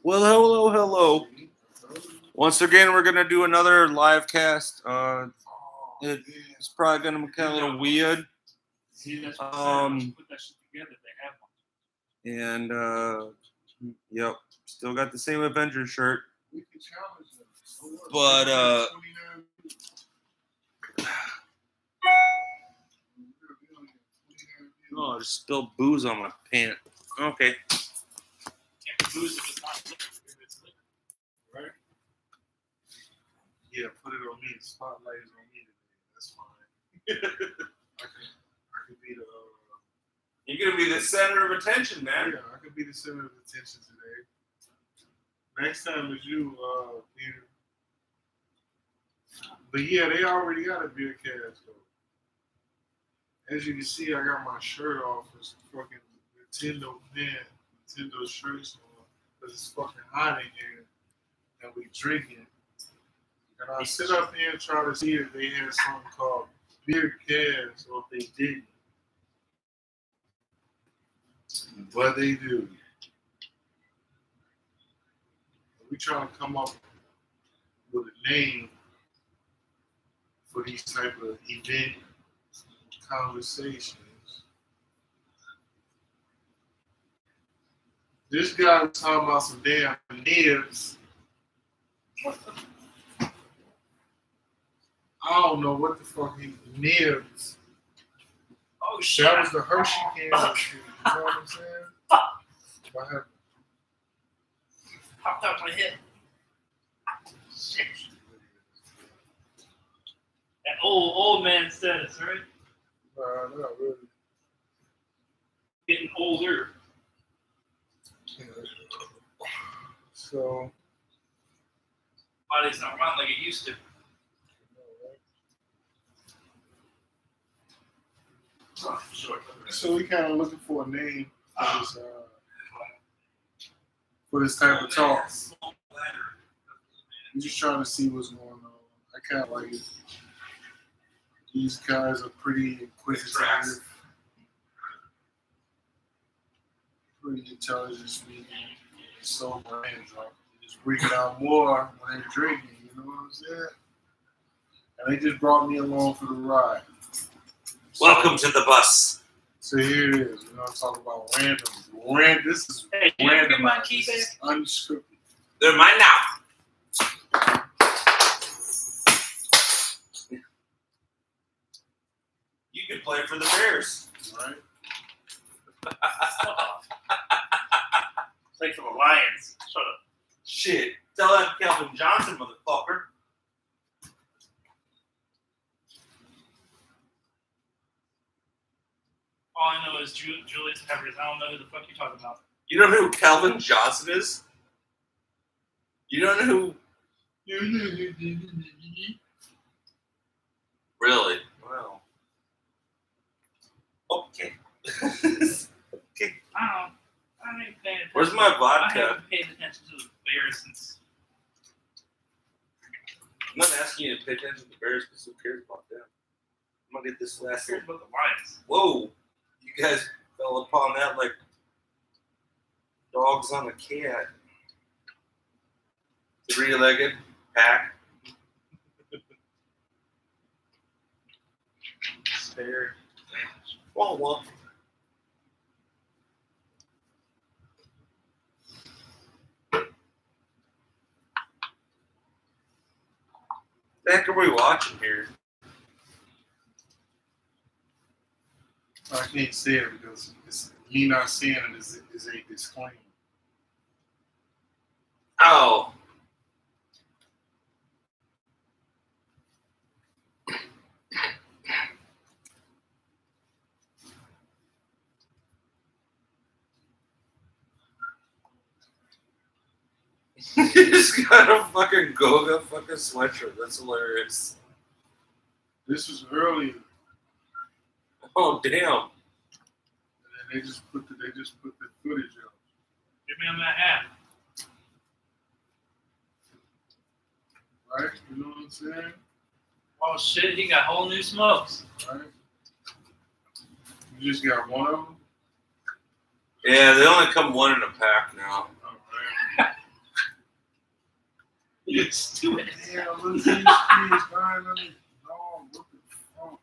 Well, hello. Once again, we're gonna do another live cast. It's probably gonna be kind of a little weird. And yep, still got the same Avengers shirt. But oh, I just spilled booze on my pants. Okay. Booze if it's not liquor, it's liquor. Right? Yeah, put it on me. The spotlight is on me today. That's fine. I could be the. You're gonna be the center of attention, man. Yeah, I could be the center of attention today. Next time is you, Peter. But yeah, they already got a beer cast though. As you can see, I got my shirt off with some fucking Nintendo shirts on because it's fucking hot in here and we drinking. And I sit up here and try to see if they had something called beer cast or if they didn't. But they do. We trying to come up with a name for these type of event conversations. This guy was talking about some damn nibs. I don't know what the fuck he nibs. Oh shit! That was the Hershey candy shit. You know what I'm saying? What happened? Popped out my head. Shit. That old man status, right? Not really. Getting older. Yeah. So. Body's not run like it used to. Oh, sure. So we kind of looking for a name for this type of talk. We're just trying to see what's going on. I kind of like it. These guys are pretty inquisitive, pretty intelligent speaking, so brain drunk. They just bring it out more when they're drinking, you know what I'm saying? And they just brought me along for the ride. Welcome to the bus. So here it is. We're gonna talk about random. This is Hey, random. my key This is unscripted. They're mine now. You can play for the Bears. Right? Play for the Lions. Shut up. Shit. Tell that Calvin Johnson, motherfucker. All I know is Julius Peppers. I don't know who the fuck you're talking about. You don't know who Calvin Johnson is? You don't know who? Really? Wow. Okay. Okay. I ain't paying attention. Where's my I vodka? haven't paid attention to the Bears since. I'm not asking you to pay attention to the Bears because who cares about them? I'm gonna get this last Cares about the Lions. Whoa. You guys fell upon that like dogs on a cat. Three-legged pack. Spare. Well. The heck are we watching here? I can't say it because me not saying it is a disclaimer. Oh. You just got a fucking Goga fucking sweatshirt. That's hilarious. This was earlier, Oh damn. and then they just put the footage up. Give me on that hat. Right? You know what I'm saying? Oh shit, he got whole new smokes. Right? You just got one of them? Yeah, they only come one in a pack now. All right. You're stupid. Yeah, look at these kids dying on it. No, what the fuck?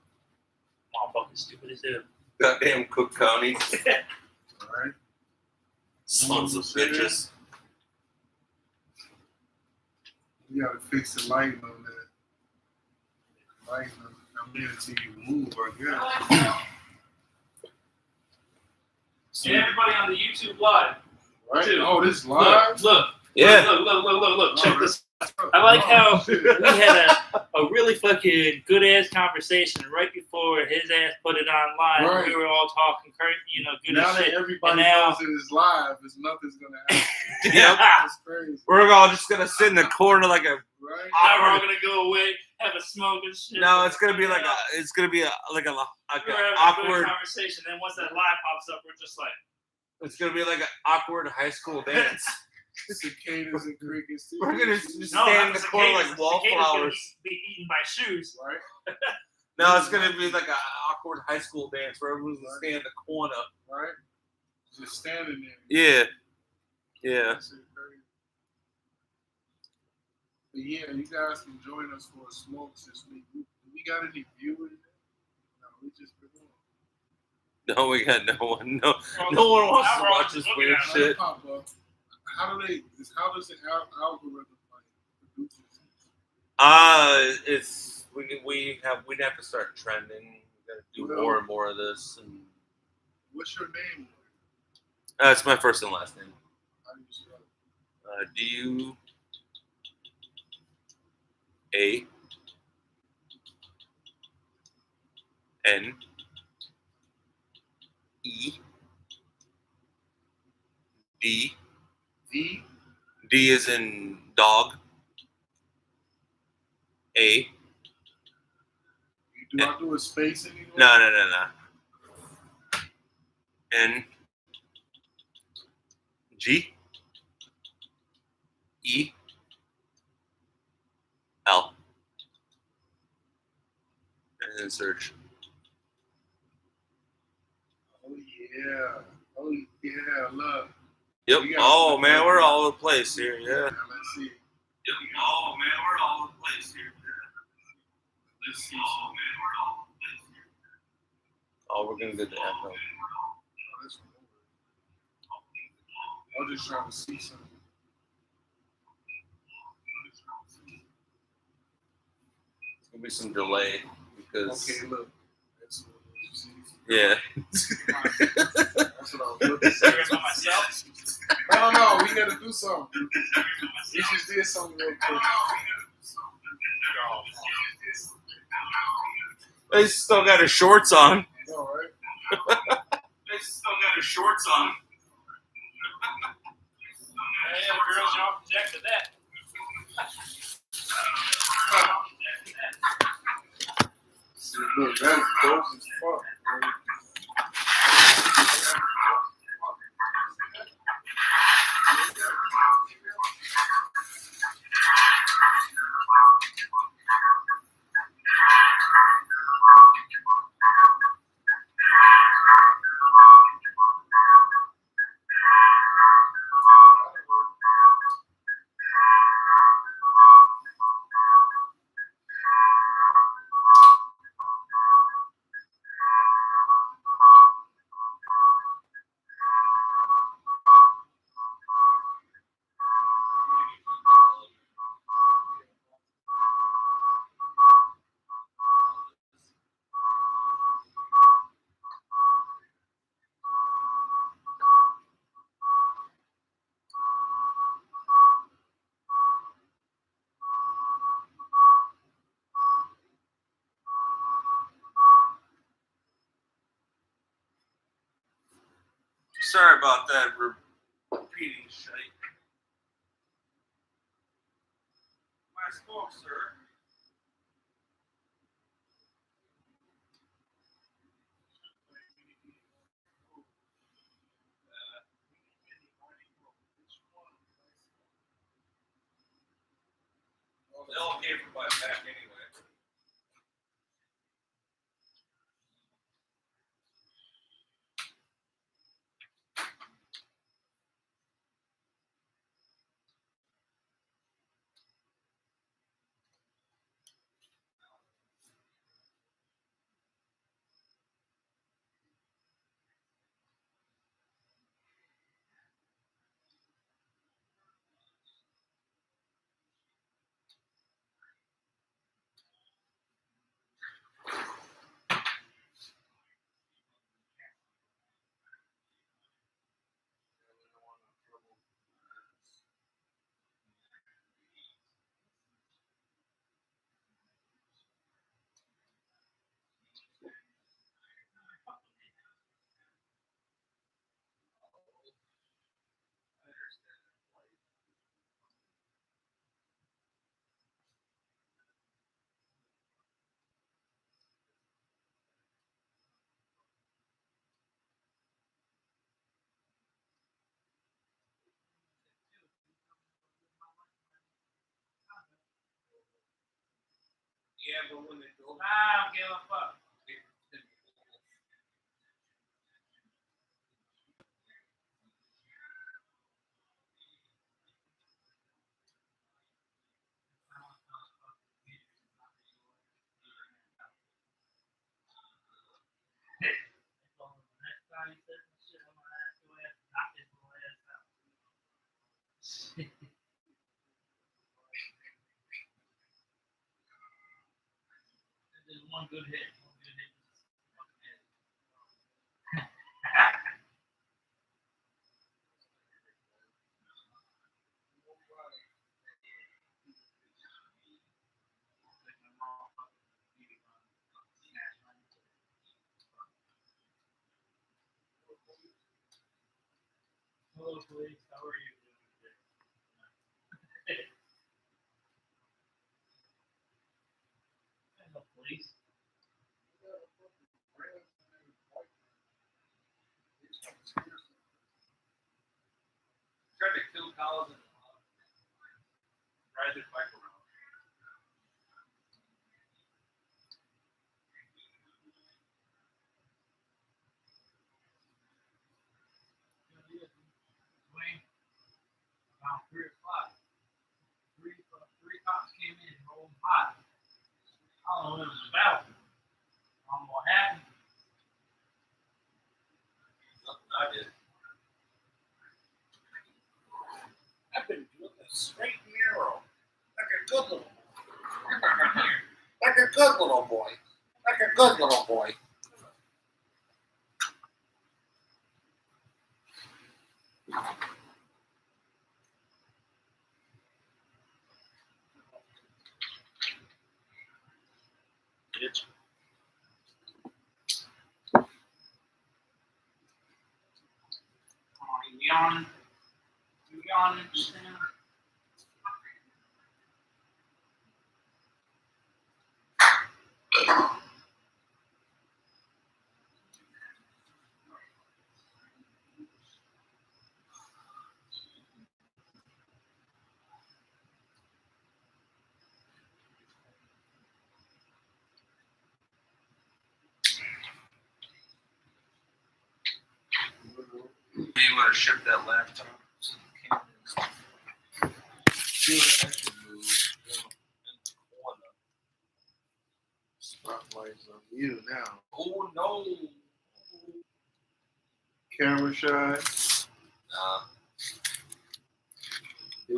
Motherfucking stupid as hell. Goddamn Cook County. Alright? Sons of bitches. You gotta fix the lighting on that. Lighting on it. I'm in until you move, I guess. And everybody on the YouTube live. Right? Dude, Oh, this live? Look. Yeah. Look. Check Oh, this. I like how shit. we had a really fucking good ass conversation right before his ass put it online. Right. We were all talking, good Now as that shit. everybody And now- knows it is live, it's nothing's gonna happen. Yep. That's crazy. We're all just gonna sit in the corner like a. Right? Now we're all gonna go away, have a smoke and shit. No, it's gonna be like a. It's gonna be like We're an having a good awkward. conversation. Then once that live pops up, we're just like, It's gonna be like an awkward high school dance. Cicadas and crickets. too. We're gonna just no, stand in not the corner cicadas. like Cicadas gonna wallflowers. be eaten by shoes. Right? No, it's gonna be like an awkward high school dance where everyone's gonna stand in the corner. Right? Just standing there. Yeah. Yeah. That shit crazy. But yeah, you guys can join us for a smoke this week. We got any viewers? No, we just been on. No, we got no one. No one wants to watch this weird shit. How does the algorithm like produce this? We'd have to start trending. We gotta do Well- more and more of this. And What's your name? it's my first and last name. How do you spell it? D-U A N E D. V? D is in dog. A. Do I do a space anymore? No. N. G. E. L. And then search. Oh yeah. Oh yeah, look. Yep. We got- Oh man, we're all over the place here. Yeah. Now, let's see. Yep. Oh man, we're all over the place here. Let's see. Oh man, we're all over the place here. Oh, we're gonna get the echo. That's I was just trying to see something. It's gonna be some delay because Okay, look. That's what you see. yeah. That's what I was looking Serious for. on myself. No, we gotta do something. We just did something real quick. They still got his shorts on. All right. They still got his shorts on. Hey, girls, y'all projected that. Look, that's dope as fuck, bro. Sorry about that repeating shit. My smoke, sir. They all came from my back anyway. Yeah, but when they go. I don't give a fuck. Next time you said some shit, I'm gonna ask your ass to knock this little ass out. There's one good hit. One good hit. Fucking hit. Hello, police. How are you doing today? Hello, police. Tried to kill cows and ride their bike around. Wayne, around 3 o'clock. Three cops came in and rolled hot. I don't know what it was about. I don't know what happened. Nothing I did. I've been doing this straight and narrow. Like a good little boy. Like a good little boy. Like a good little boy. Bitch. Oh, you yawning? You yawning, Sam? You want to ship that laptop? Spotlight's on you now. Oh no. Camera shy. Nah,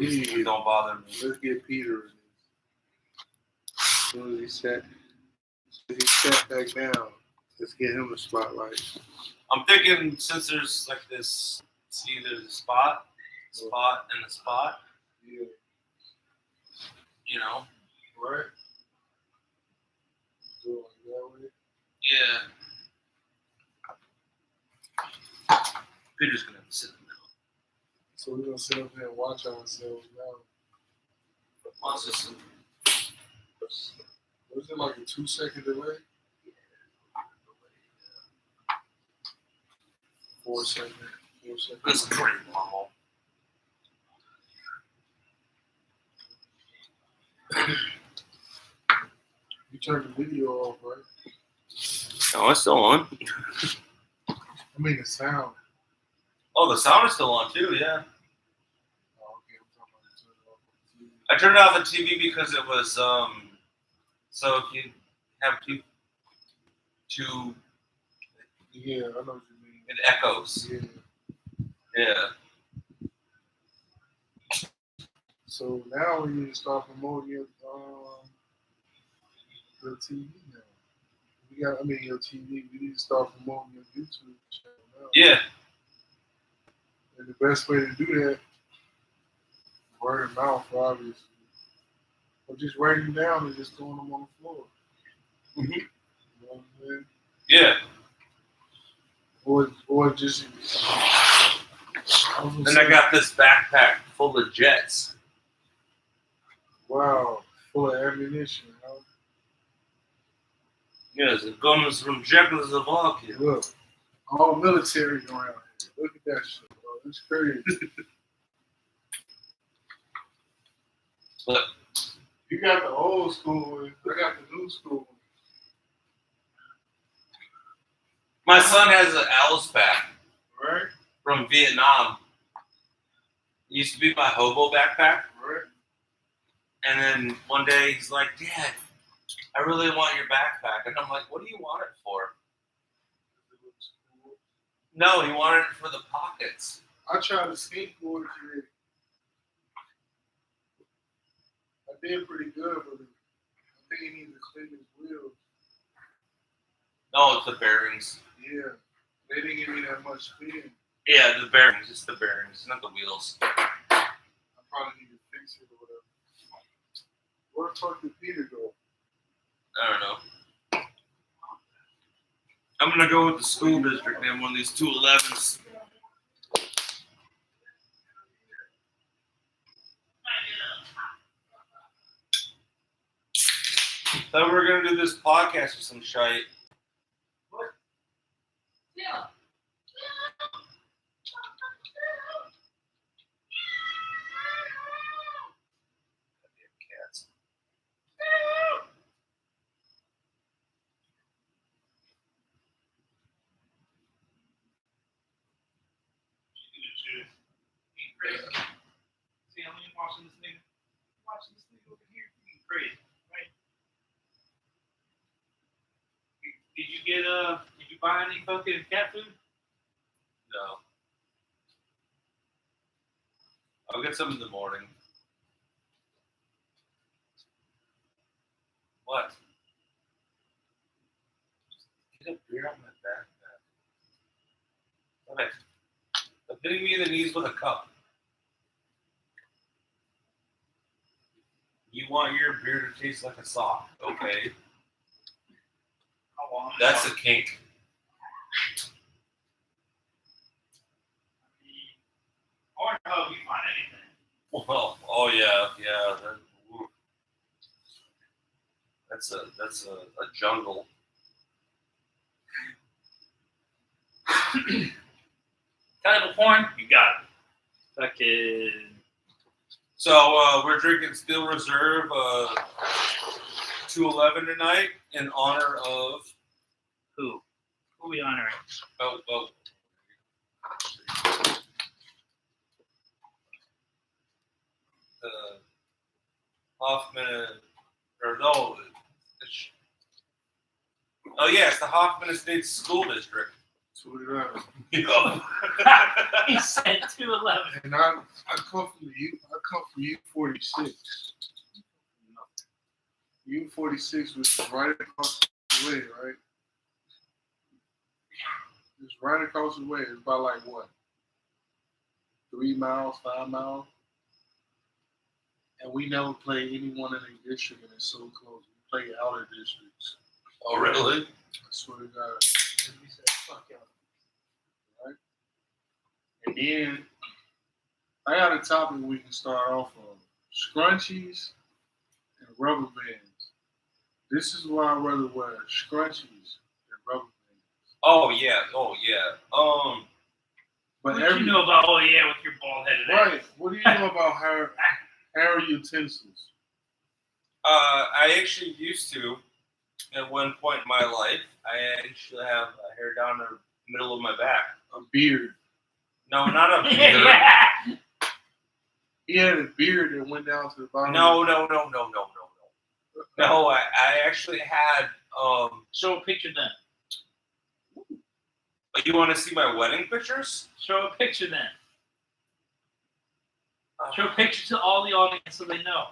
Easy. don't bother me. Let's get Peter in this. As soon as he sat back down, let's get him a spotlight. I'm thinking since there's like this, it's either the spot, and the spot, Yeah. you know? Right? Do it like that way. Yeah. Peter's gonna have to sit in the middle. So we're gonna sit up here and watch ourselves now. Watch this. Was it like a 2-second delay? 4 seconds. 4 seconds. That's pretty normal. You turned the video off, right? No, it's still on. I mean the sound. Oh, the sound is still on too, yeah. Oh, okay. I'm talking about you turned it off on the TV. I turned off the TV because it was so you have two Yeah, I know what you mean. it echoes. Yeah. Yeah. So now we need to start promoting your TV now. Your TV. We need to start promoting your YouTube channel now. Yeah. And the best way to do that, word of mouth, obviously. Or just writing them down and just throwing them on the floor. Mm-hmm. You know what I'm saying? Yeah. Or just. And I got this backpack full of jets. Wow, full of ammunition. Huh? Yes, the guns from Czechoslovakia. Look, all military around here. Look at that shit, bro. It's crazy. But You got the old school one. I got the new school one. My son has an Alice pack Right? from Vietnam. It used to be my hobo backpack. Right? And then one day he's like, Dad, I really want your backpack. And I'm like, what do you want it for? No, he wanted it for the pockets. I tried to skateboard today. I did pretty good, but I think he needs to clean his wheels. No, it's the bearings. Yeah. They didn't give me that much spin. Yeah, the bearings. It's the bearings, not the wheels. I probably need to fix it or whatever. Where the fuck did Peter go? I don't know. I'm going to go with the school district name, one of these 211s. Thought we were going to do this podcast or some shite. Yeah. Cats. See, I'm watching this nigga. Watching this nigga over here. He's crazy, right? Did you buy any fucking cat food? No. I'll get some in the morning. What? Get a beer on my backpack. Okay. I'm hitting me in the knees with a cup. You want your beer to taste like a sock. Okay. How long? That's a kink. Pornhub, you find anything. Well, oh yeah. Ooh. That's a jungle. Title porn, you got it. Fucking. So we're drinking Steel Reserve 211 tonight in honor of Who? Who we honoring? The Hoffman or no. Oh yeah, it's the Hoffman Estates School District. 211. He said 211. And I come from U46. U46 was right across the way, right? It's right across the way. It's about like what? 3 miles, 5 miles? And we never play anyone in a district and it's so close. We play outer districts. Oh really? I swear to God. We said, fuck y'all. Right? And then I got a topic we can start off on. Scrunchies and rubber bands. This is why I'd rather wear scrunchies than rubber bands. Oh yeah. But What you know about, with your bald headed ass? right. What do you know about hair utensils? I actually used to, at one point in my life, I actually have a hair down the middle of my back. A beard. No, not a beard. Yeah. He had a beard that went down to the bottom. No. No, I actually had. Show a picture then. You want to see my wedding pictures? Show a picture then. Show a picture to all the audience so they know.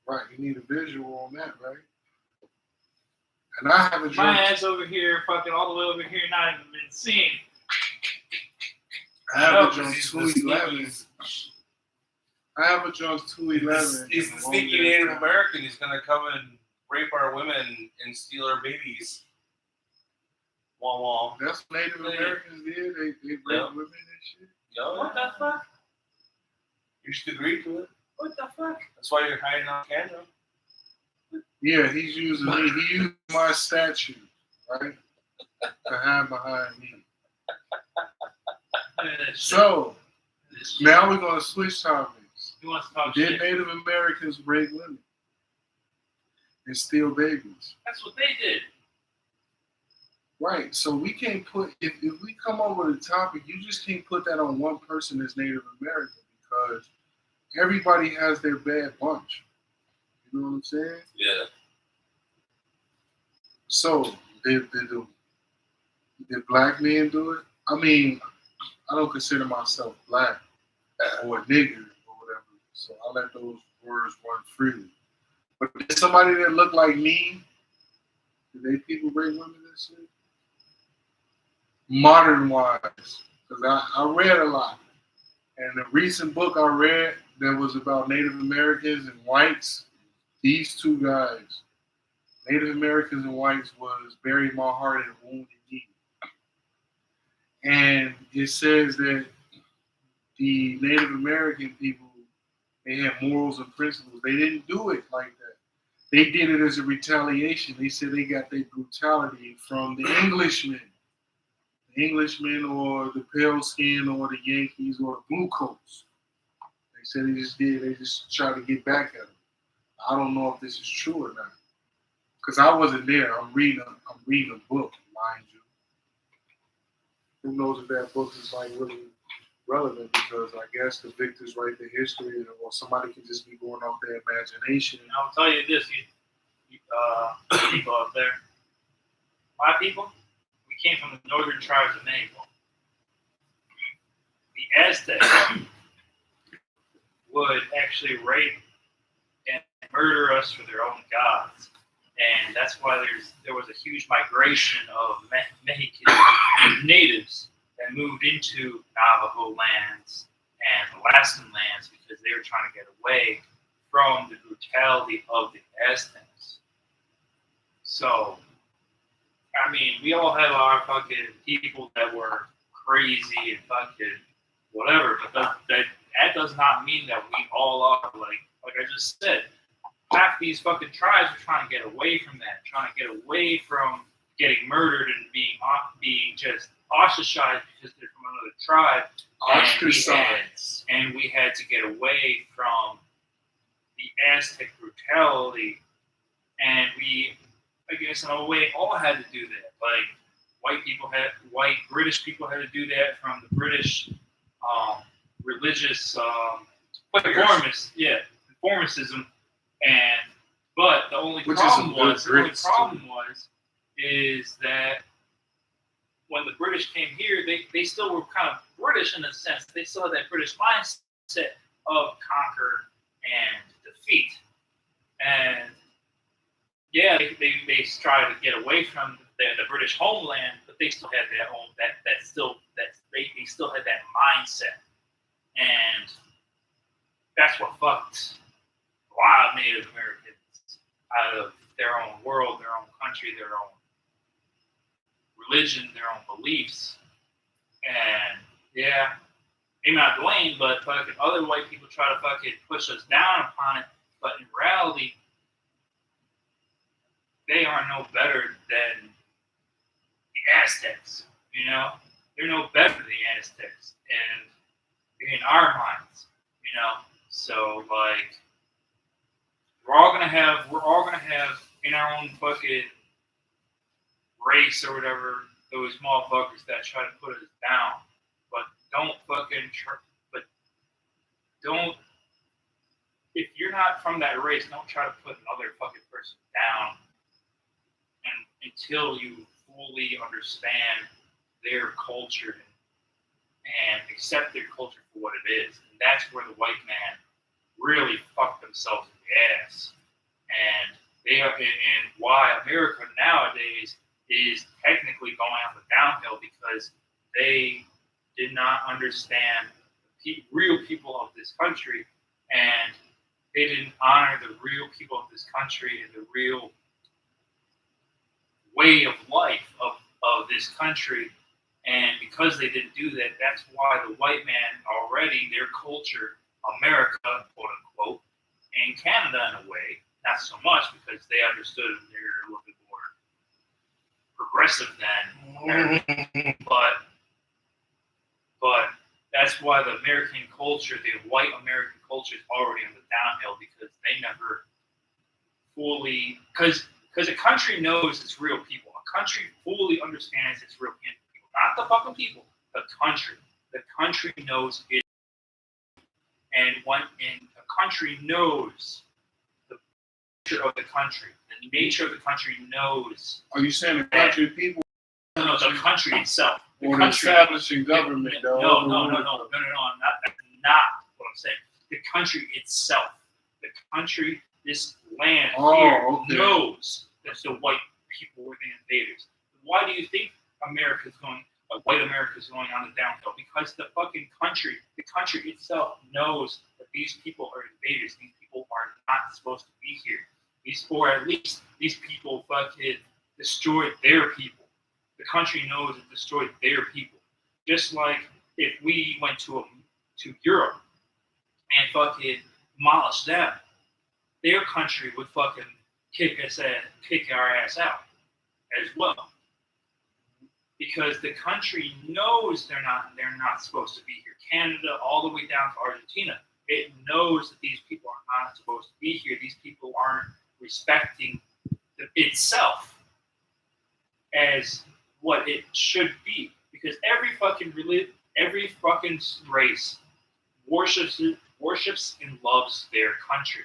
Right, you need a visual on that, right? And I haven't My drunk. ass over here, fucking all the way over here, not even been seen. I haven't No, drunk he's the 211. I haven't drunk 211. He's the sneaky Native American. He's gonna come and rape our women and steal our babies. Wah wah. That's what Native Americans did. They rape women and shit. Yo, What the fuck? you should agree to it. What the fuck? That's why you're hiding on camera. Yeah, he's using me. He used my statue, right, to hide behind me. Look at that shit. So This shit. now we're gonna switch topics. He wants to talk Did shit. Native Americans rape women and steal babies? That's what they did. Right. So we can't put if we come up with a topic, you just can't put that on one person as Native American because everybody has their bad bunch. You know what I'm saying? Yeah. So did black men do it? I mean, I don't consider myself black or a nigger or whatever, so I let those words run freely. But did somebody that looked like me, did they people rape women and shit? Modern wise, because I read a lot. And the recent book I read that was about Native Americans and whites, these two guys, Native Americans and whites, was Bury My Heart and Wounded Knee. And it says that the Native American people, they had morals and principles. They didn't do it like that. They did it as a retaliation. They said they got their brutality from the Englishmen. The Englishmen or the pale skin or the Yankees or the blue coats. They said they just tried to get back at them. I don't know if this is true or not. Because I wasn't there. I'm reading a book, mind you. Who knows if that book is like really relevant because I guess the victors write the history or somebody can just be going off their imagination. And I'll tell you this, you people up there, my people, we came from the northern tribes of Mexico. The Aztecs would actually rape and murder us for their own gods. And that's why there was a huge migration of Mexican natives that moved into Navajo lands and Alaskan lands because they were trying to get away from the brutality of the Aztecs. So, I mean, we all have our fucking people that were crazy and fucking whatever, but that does not mean that we all are like I just said. Half these fucking tribes are trying to get away from that, trying to get away from getting murdered and being just ostracized because they're from another tribe. Ostracized. And we had to get away from the Aztec brutality, and we, I guess in a way, all had to do that. Like white British people had to do that from the British religious conformism. But the only problem is that when the British came here, they still were kind of British in a sense. They still had that British mindset of conquer and defeat. And yeah, they tried to get away from the British homeland, but they still had their own they still had that mindset. And that's what fucked a lot of Native Americans out of their own world, their own country, their own religion, their own beliefs. And yeah, maybe not Dwayne, but fucking other white people try to fucking push us down upon it. But in reality, they are no better than the Aztecs. You know, they're no better than the Aztecs, and in our minds, you know. So like, we're all gonna have in our own fucking race or whatever those motherfuckers that try to put us down, but don't. If you're not from that race, don't try to put another fucking person down, and until you fully understand their culture and accept their culture for what it is. And that's where the white man really fucked themselves in the ass. And why America nowadays is technically going on the downhill because they did not understand the real people of this country, and they didn't honor the real people of this country and the real way of life of this country. And because they didn't do that, that's why the white man already, their culture, America, quote unquote, and Canada in a way, not so much because they understood they're a little bit more progressive then. but That's why the American culture, the white American culture, is already on the downhill because they never fully because a country knows its real people. A country fully understands its real people, not the fucking people. The country. The country knows it, and a country knows the nature of the country. The nature of the country knows. Are you saying the country people? No, the country itself. The Or the country, establishing government? No. I'm not. That's not what I'm saying. The country itself. The country, this land here knows that the white people were the invaders. Why do you think white America is going on the downhill? Because the fucking country, the country itself knows that these people are invaders. These people are not supposed to be here. Or at least these people fucking destroyed their people. The country knows it destroyed their people. Just like if we went to Europe and fucking demolished them, their country would fucking kick our ass out as well. Because the country knows they're not supposed to be here. Canada, all the way down to Argentina, it knows that these people are not supposed to be here. These people aren't respecting itself as what it should be. Because every fucking race worships and loves their country.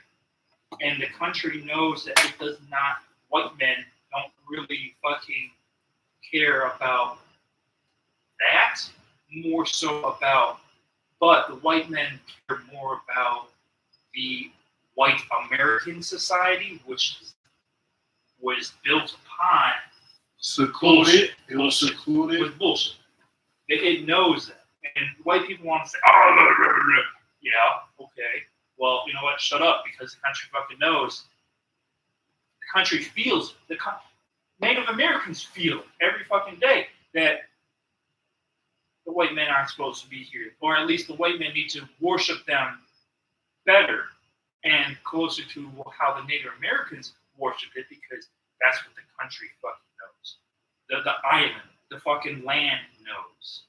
And the country knows that it does not, white men don't really fucking care about that, more so about, but the white men care more about the white American society, which was built upon secluded. It was secluded. With bullshit. It knows that. And white people want to say, oh, yeah, okay. Well, you know what? Shut up, because the country fucking knows. The country feels it. Native Americans feel it every fucking day that the white men aren't supposed to be here. Or at least the white men need to worship them better and closer to how the Native Americans worship it, because that's what the country fucking knows. The island, the fucking land knows.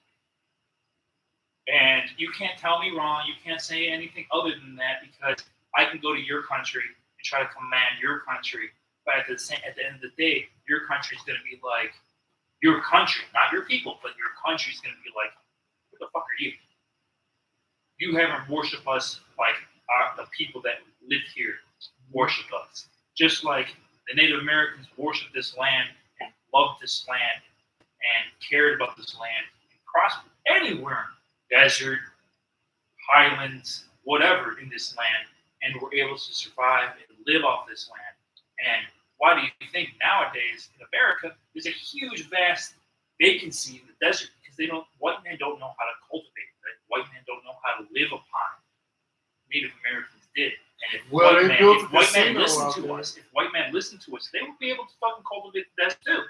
And you can't tell me wrong. You can't say anything other than that, because I can go to your country and try to command your country. But at the end of the day, your country is going to be like, your country, not your people, but your country is going to be like, what the fuck are you? You haven't worshipped us like the people that live here worship us. Just like the Native Americans worshiped this land and loved this land and cared about this land and prospered anywhere, desert, highlands, whatever in this land, and were able to survive and live off this land. And why do you think nowadays in America there's a huge, vast vacancy in the desert? Because white men don't know how to cultivate it. Right? White men don't know how to live upon it. Native Americans did. And if white men listened to us, they would be able to fucking cultivate the desert too.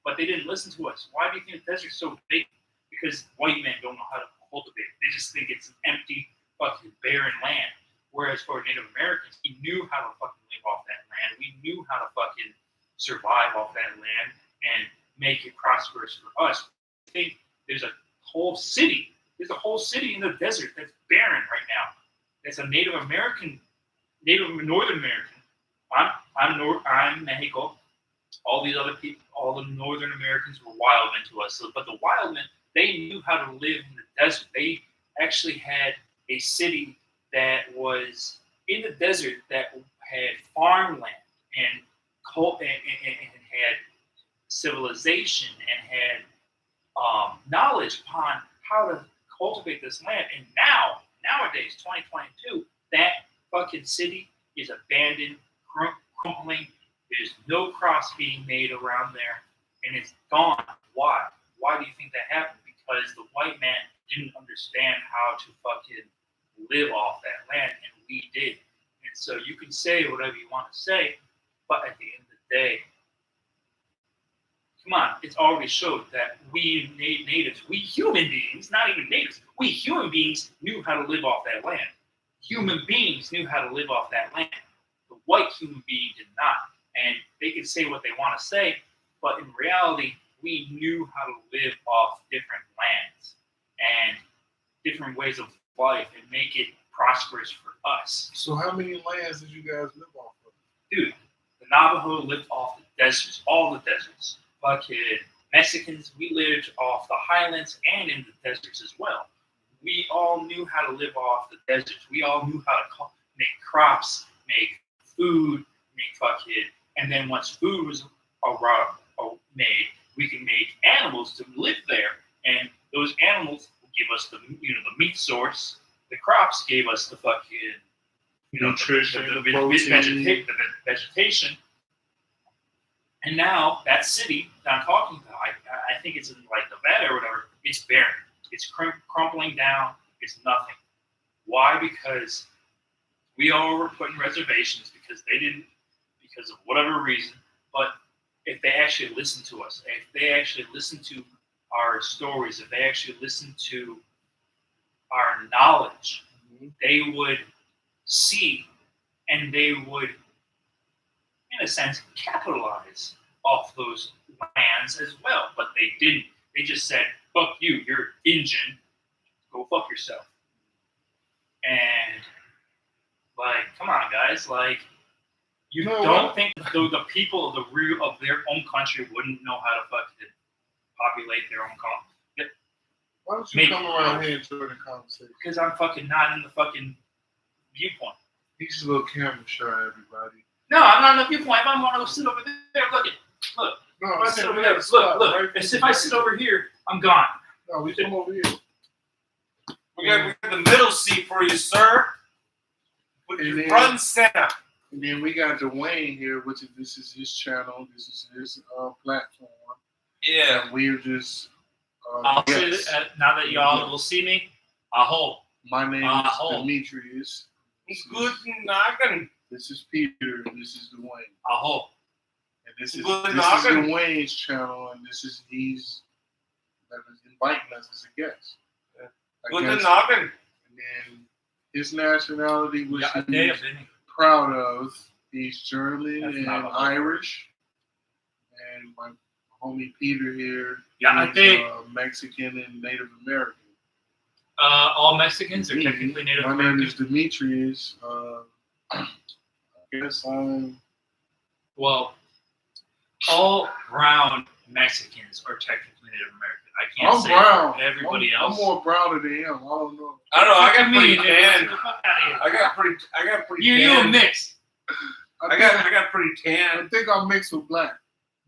But they didn't listen to us. Why do you think the desert's so big? Because white men don't know how to cultivate it. They just think it's an empty, fucking barren land. Whereas for Native Americans, we knew how to fucking live off that land. We knew how to fucking survive off that land and make it prosperous for us. I think there's a whole city. There's a whole city in the desert that's barren right now. It's a Native Northern American. I'm Mexico. All these other people, all the Northern Americans were wild men to us. But the wild men, they knew how to live in the desert. They actually had a city that was in the desert that had farmland and had civilization and had knowledge upon how to cultivate this land. And nowadays, 2022, that fucking city is abandoned, crumbling. There's no crops being made around there, and it's gone. Why? Why do you think that happened? Because the white man didn't understand how to fucking live off that land, and we did. And so you can say whatever you want to say, but at the end of the day, come on, it's already showed that we natives, we human beings, not even natives, we human beings knew how to live off that land. Human beings knew how to live off that land. The white human being did not. And they can say what they want to say, but in reality, we knew how to live off different lands. And different ways of life and make it prosperous for us. So how many lands did you guys live off of? Dude, the Navajo lived off the deserts, all the deserts. Fucking Mexicans, we lived off the highlands and in the deserts as well. We all knew how to live off the deserts. We all knew how to make crops, make food, make fucking, and then once food was made, we can make animals to live there, and those animals will give us the meat source. The crops gave us the fucking Nutrition, the vegetation. And now that city that I'm talking about, I think it's in like Nevada or whatever. It's barren. It's crumbling down. It's nothing. Why? Because we all were put in reservations because of whatever reason. But if they actually listen to us, if they actually listen to our stories, if they actually listen to our knowledge, they would see and they would, in a sense, capitalize off those lands as well. But they didn't. They just said, fuck you, you're Indian, go fuck yourself. And, like, come on, guys, like, you don't think the people of their own country wouldn't know how to fucking populate their own country? Why don't you come around here and join the conversation? Because I'm fucking not in the fucking viewpoint. He's a little camera shy, everybody. No, I'm not in the viewpoint. If I want to go sit over there, look. No, If I sit over there, look. If I sit over here, I'm gone. No, we come over here. We got the middle seat for you, sir. With your front center. And then we got Dwayne here, this is his channel. This is his platform. Yeah. And we're just. I'll say that now that y'all will see me. Aho. My name is Demetrius. Good knocking. This is Peter. This is Dwayne. Aho. And this is Dwayne's channel, and he's inviting us as a guest. Good knocking. And then his nationality, which he's proud of, he's German and Irish. And my homie Peter here, Mexican and Native American. All Mexicans are technically Native American. My name is Demetrius. I guess well, all brown Mexicans are technically Native American. I can't say brown. For everybody else. I'm more browner than him. I don't know. I don't know. I got pretty tan. I got pretty tan. You're mixed. I got pretty tan. I think I'm mixed with black.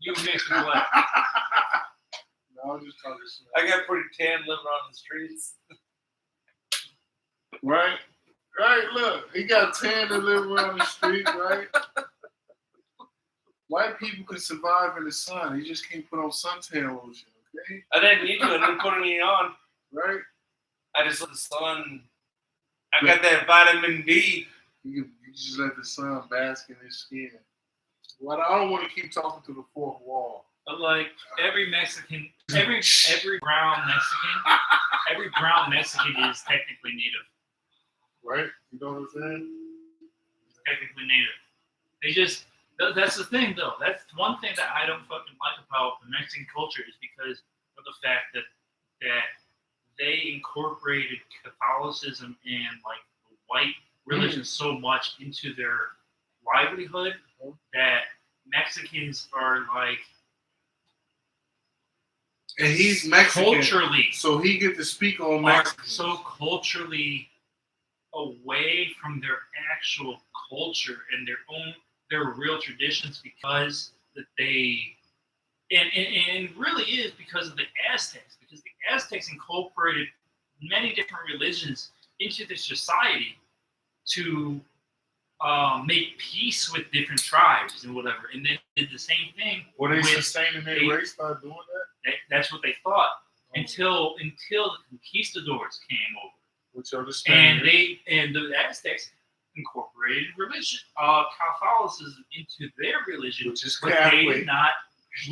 You mixed with black. No, I'm just talking shit. I got pretty tan living on the streets. Right? Look, he got tan to live around the street, right? White people can survive in the sun. They just can't put on suntan lotion, okay? I didn't need to. I didn't put any on. Right? I just let the sun. I got that vitamin D. You just let the sun bask in his skin. Well, I don't want to keep talking to the fourth wall. But like every Mexican, every brown Mexican is technically Native. Right? You know what I'm saying? Technically Native. They just, that's the thing though. That's one thing that I don't fucking like about the Mexican culture is because of the fact that they incorporated Catholicism and like the white religion so much into their livelihood that Mexicans are like. And he's Mexican. Culturally. So he get to speak on Mexican. So culturally away from their actual culture and their real traditions because that they and really is because of the Aztecs, because the Aztecs incorporated many different religions into their society to make peace with different tribes and whatever, and then did the same thing. Were they sustaining their race by doing that? That's what they thought until the conquistadors came over. Which are the Spaniards. And the Aztecs incorporated religion, Catholicism into their religion, which is but Catholic. they did not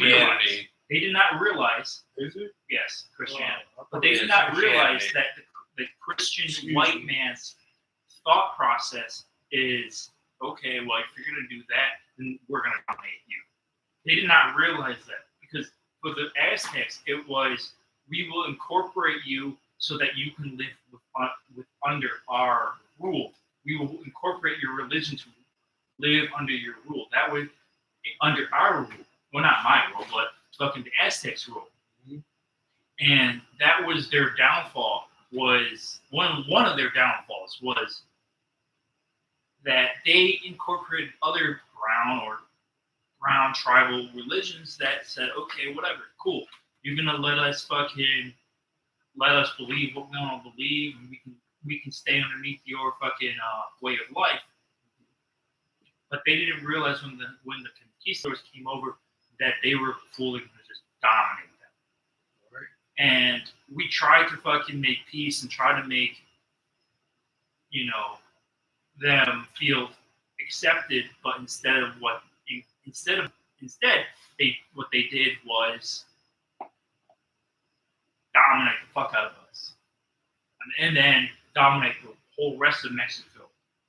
realize. They did not realize. Is it? Yes, Christianity. But they did not realize that the Christian white man's thought process is okay. Well, if you're going to do that, then we're going to dominate you. They did not realize that because for the Aztecs, it was we will incorporate you so that you can live with under our rule. We will incorporate your religion to live under your rule. That way, under our rule, well, not my rule, but fucking the Aztecs' rule. And that was their downfall. Was one of their downfalls was that they incorporated other brown tribal religions that said, okay, whatever, cool. You're gonna let us believe what we want to believe, and we can stay underneath your fucking way of life. But they didn't realize when the conquistadors came over that they were fully going to just dominate them. Right. And we tried to fucking make peace and try to make, them feel accepted, but instead what they did was dominate the fuck out of us, and then dominate the whole rest of Mexico,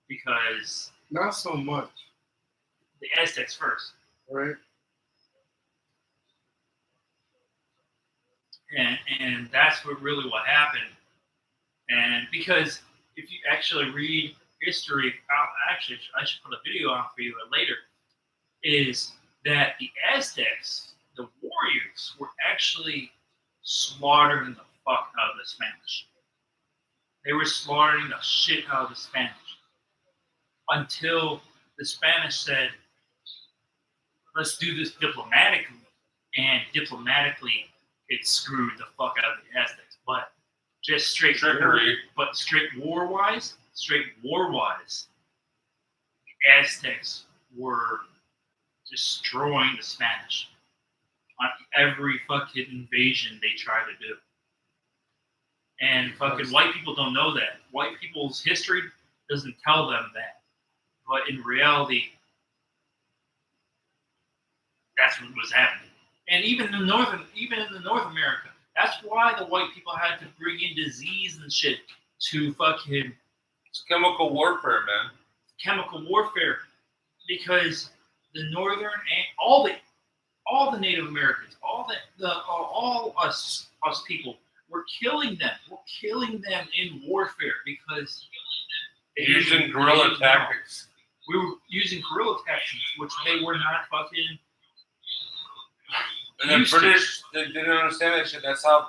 because Not so much, the Aztecs first, right? and that's what happened. And because if you actually read history, actually I should put a video on for you later, is that the Aztecs, the warriors, were actually slaughtering the fuck out of the Spanish. They were slaughtering the shit out of the Spanish until the Spanish said, let's do this diplomatically. And diplomatically, it screwed the fuck out of the Aztecs. But just straight war-wise, the Aztecs were destroying the Spanish on every fucking invasion they tried to do. And fucking white people don't know that. White people's history doesn't tell them that. But in reality, that's what was happening. And even in North America, that's why the white people had to bring in disease and shit to fucking It's chemical warfare, man. chemical warfare, because the northern and all the Native Americans, all us people, we're killing them. We're killing them in warfare because Using guerrilla tactics. We were using guerrilla tactics, which they were not fucking. And the used to. British, they didn't understand that shit. That's how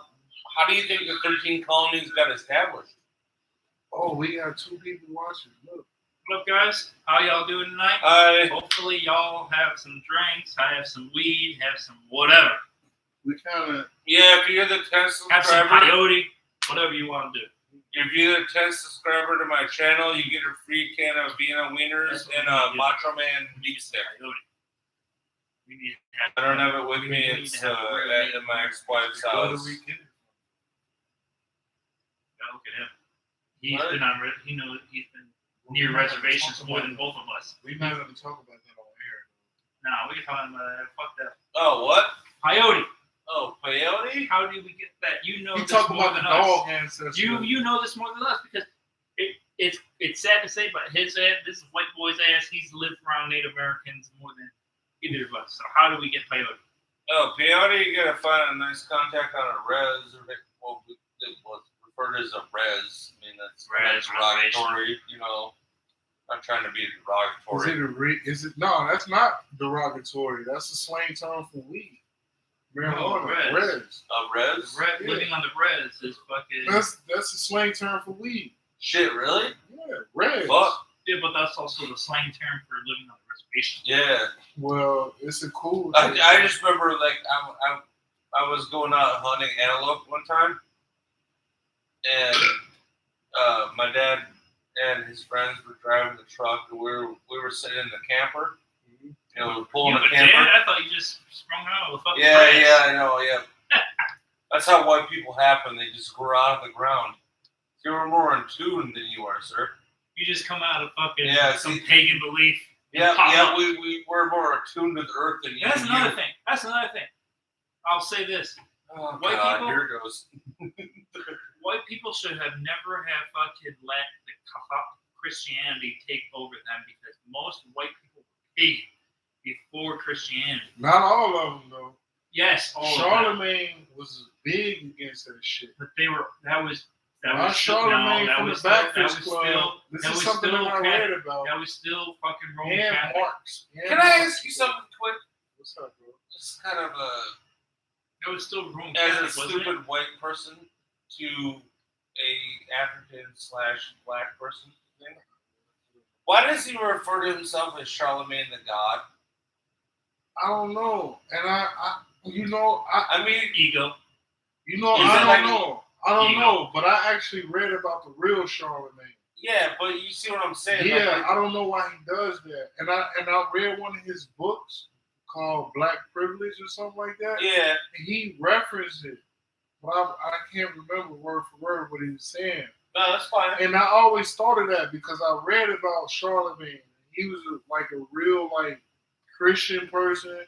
do you think the 13 colonies got established? Oh, we got two people watching. Look. What up, guys? How y'all doing tonight? Hopefully y'all have some drinks, have some weed, have some whatever. We kind of. Yeah, if you're the 10th Have some subscriber, peyote, whatever you want to do. if you're the 10th subscriber to my channel, you get a free can of Vienna wieners and a Macho Man beef stick. Peyote. We need to have. I don't have it with we me. need It's to have a really at my ex-wife's Where do house. we get it? Yeah, look at him. He's What? been on. He knows he's been near reservations more than both of us. We're not going to talk about that on air. Nah, we're talking about that. Fuck that. Oh, what? Peyote. Oh, peyote? How did we get that? You know We this talk more about the than us. dog ancestry. You know this more than us because it's sad to say, but this white boy's ass, he's lived around Native Americans more than either of us. So how do we get peyote? Oh, peyote, you gotta find a nice contact on a res, or it was referred as a res. I mean, that's derogatory, Not trying to be derogatory. No, that's not derogatory. That's a slang term for weed. Marijuana, res. A res? Yeah. Living on the res is fucking. That's a slang term for weed. Shit, really? Yeah, res. Fuck. Yeah, but that's also the slang term for living on the reservation. Yeah. Well, it's a cool. I just remember, like, I was going out hunting antelope one time, and my dad and his friends were driving the truck, and we were sitting in the camper. We were pulling You a have a camper. dad? I thought you just sprung out with fucking Yeah, res. yeah, I know, yeah. That's how white people happen. They just grow out of the ground. You're more in tune than you are, sir. You just come out of fucking some see- pagan belief. Yeah, Pop yeah, up. we're more attuned to the earth than you. That's another thing. That's another thing. I'll say this. Oh, White God, people- here it goes. White people should have never have fucking let the Christianity take over them because most white people were pagan before Christianity. Not all of them, though. Yes, all of that. Charlemagne was big against that shit. But that was Charlemagne from the Breakfast Club. This that is was something still that I read about. That was still fucking Roman And Catholic. Marx. Can I ask you something quick? What's up, bro? It's kind of a That was still Roman as a Catholic, wasn't it? stupid white person to a African/black person thing. Why does he refer to himself as Charlemagne the God? I don't know. And I mean, Ego. You know, Is I it don't like- know. I don't Ego. know, but I actually read about the real Charlemagne. yeah, but you see what I'm saying? Yeah, Like, I don't know why he does that. And I read one of his books called Black Privilege or something like that. yeah. And he referenced it. But I can't remember word for word what he was saying. No, that's fine. And I always thought of that because I read about Charlemagne. He was like a real like Christian person,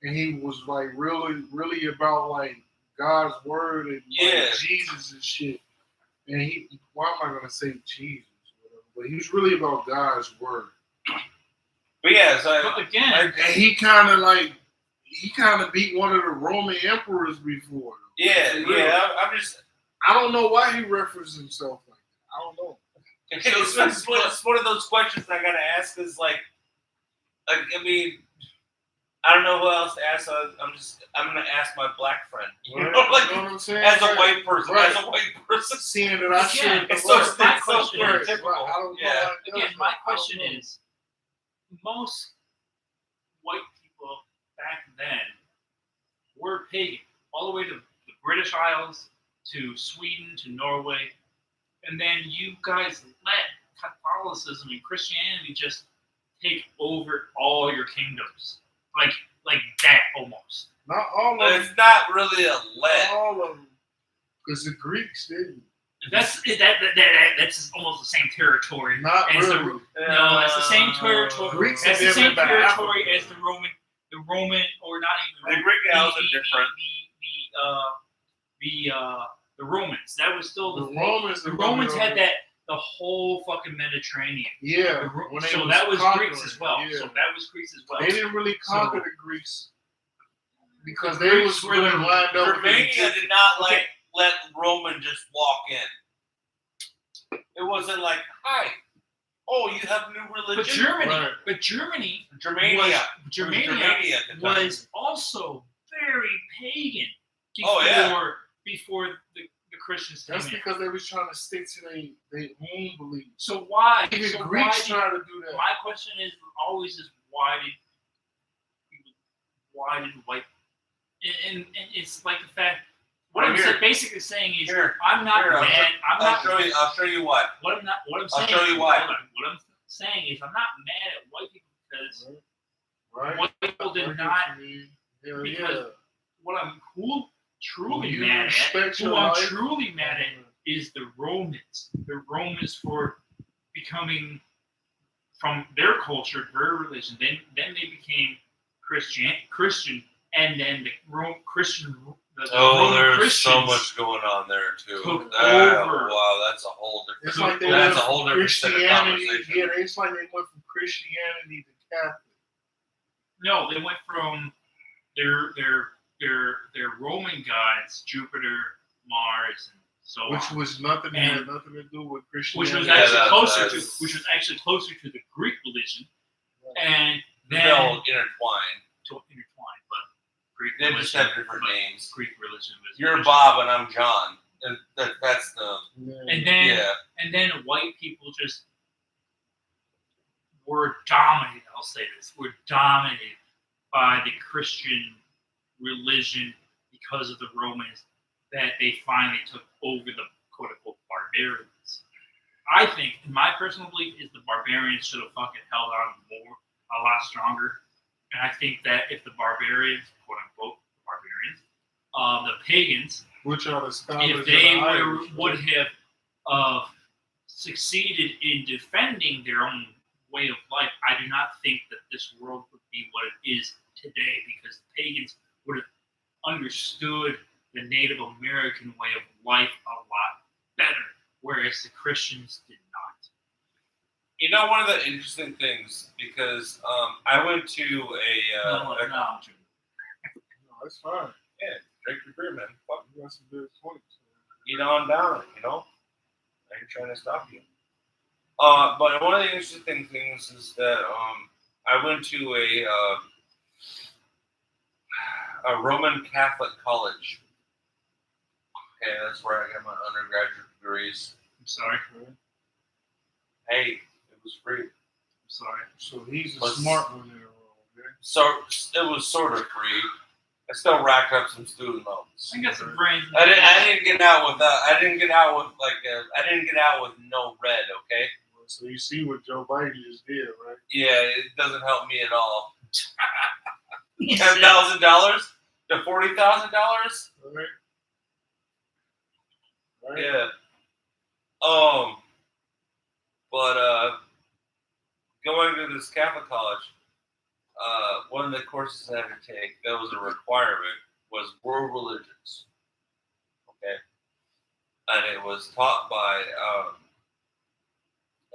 and he was like really about like God's word and Yeah. like Jesus and shit. And why am I gonna say Jesus? But he was really about God's word. But yeah, so But again, And he kind of beat one of the Roman emperors before. yeah, For real. yeah. I'm just. I don't know why he referenced himself like that. I don't know. It's one of those questions I gotta ask. Is like I mean, I don't know who else to ask. So I'm gonna ask my black friend. You know, like you know what I'm saying? as a Right. white person, Right. as a white person. Seeing that I Again, shared the it's so word. my it's so question is- stereotypical. I don't know Yeah. how it does again, that. my I don't question know. is, most white people back then were pagan, all the way to the British Isles, to Sweden, to Norway, and then you guys let Catholicism and Christianity just take over all your kingdoms, like that almost. Not all of But them. it's not really a Not let. all of them. Because the Greeks didn't. That's almost the same territory Not as really. no, that's the same territory. Greeks That's and the same them in territory Africa. as the Roman, or not even The Greek Isles are the- different. The Romans. That was still The Romans. The Romans had the whole fucking Mediterranean. Yeah. The Ro- when they so that was conquering, Greeks as well. yeah. So that was Greeks as well. They didn't really conquer So- the Greeks because The they Greeks was were really the- lined up. with Romania the did not Okay. let Roman just walk in. It wasn't like, hi, oh, you have new But religion. Germany Germania. Germania at the time. was also very pagan before Oh, yeah. before the Christians came That's in. because they was trying to stick to their own beliefs. So why? Even so Greeks why trying to do that. my question is always why did white and it's like the fact what Right I'm here. basically saying is Here. I'm not Here, mad. I'll show you why. What I'm I'll saying. show you why. Hold on. What I'm saying is I'm not mad at white people because Right? white people did not. Hell because yeah. What I'm truly You mad at, respect who your I'm life. truly mad at, is the Romans. The Romans for becoming from their culture, their religion. Then they became Christian, and then the Christian. The Roman there's Christians so much going on there too. took Ah, over. Wow, that's a whole different. It's like they That's went a whole from different set of Christianity. conversation. Yeah, it's like they went from Christianity to Catholic. No, they went from their Roman gods, Jupiter, Mars, and so on. Which was nothing And- had nothing to do with Which Christianity. was Yeah, actually closer to the Greek religion, and They're then all intertwined. to intertwine, but Greek They religion, just have different but names. Greek religion was You're originally- Bob and I'm John. And that's the and then yeah. and then white people just were dominated. I'll say this: were dominated by the Christian religion because of the Romans. That they finally took over the quote unquote barbarians. I think, in my personal belief, is the barbarians should have fucking held on a lot stronger. And I think that if the barbarians, quote unquote, the pagans, Which are the scholars if of they the Irish, would have succeeded in defending their own way of life, I do not think that this world would be what it is today, because the pagans would have understood the Native American way of life a lot better, whereas the Christians did not. You know, one of the interesting things, because I went to a No, That's fine. Drink your beer, man. Fuck. You got some good points. Get on down, you know? I ain't trying to stop you. But one of the interesting things is that I went to a Roman Catholic college. Okay, that's where I got my undergraduate degrees. I'm sorry. Hey, it was free. I'm sorry. So he's a Was- smart one there, okay? So it was sort of free. I still racked up some student loans. I got some brains. I didn't get out with I didn't get out with no red. Okay. So you see what Joe Biden just did, right? Yeah, it doesn't help me at all. He said- $10,000 to $40,000. Right? Right? Yeah. But going to this Catholic college, one of the courses I had to take that was a requirement was world religions. Okay. And it was taught by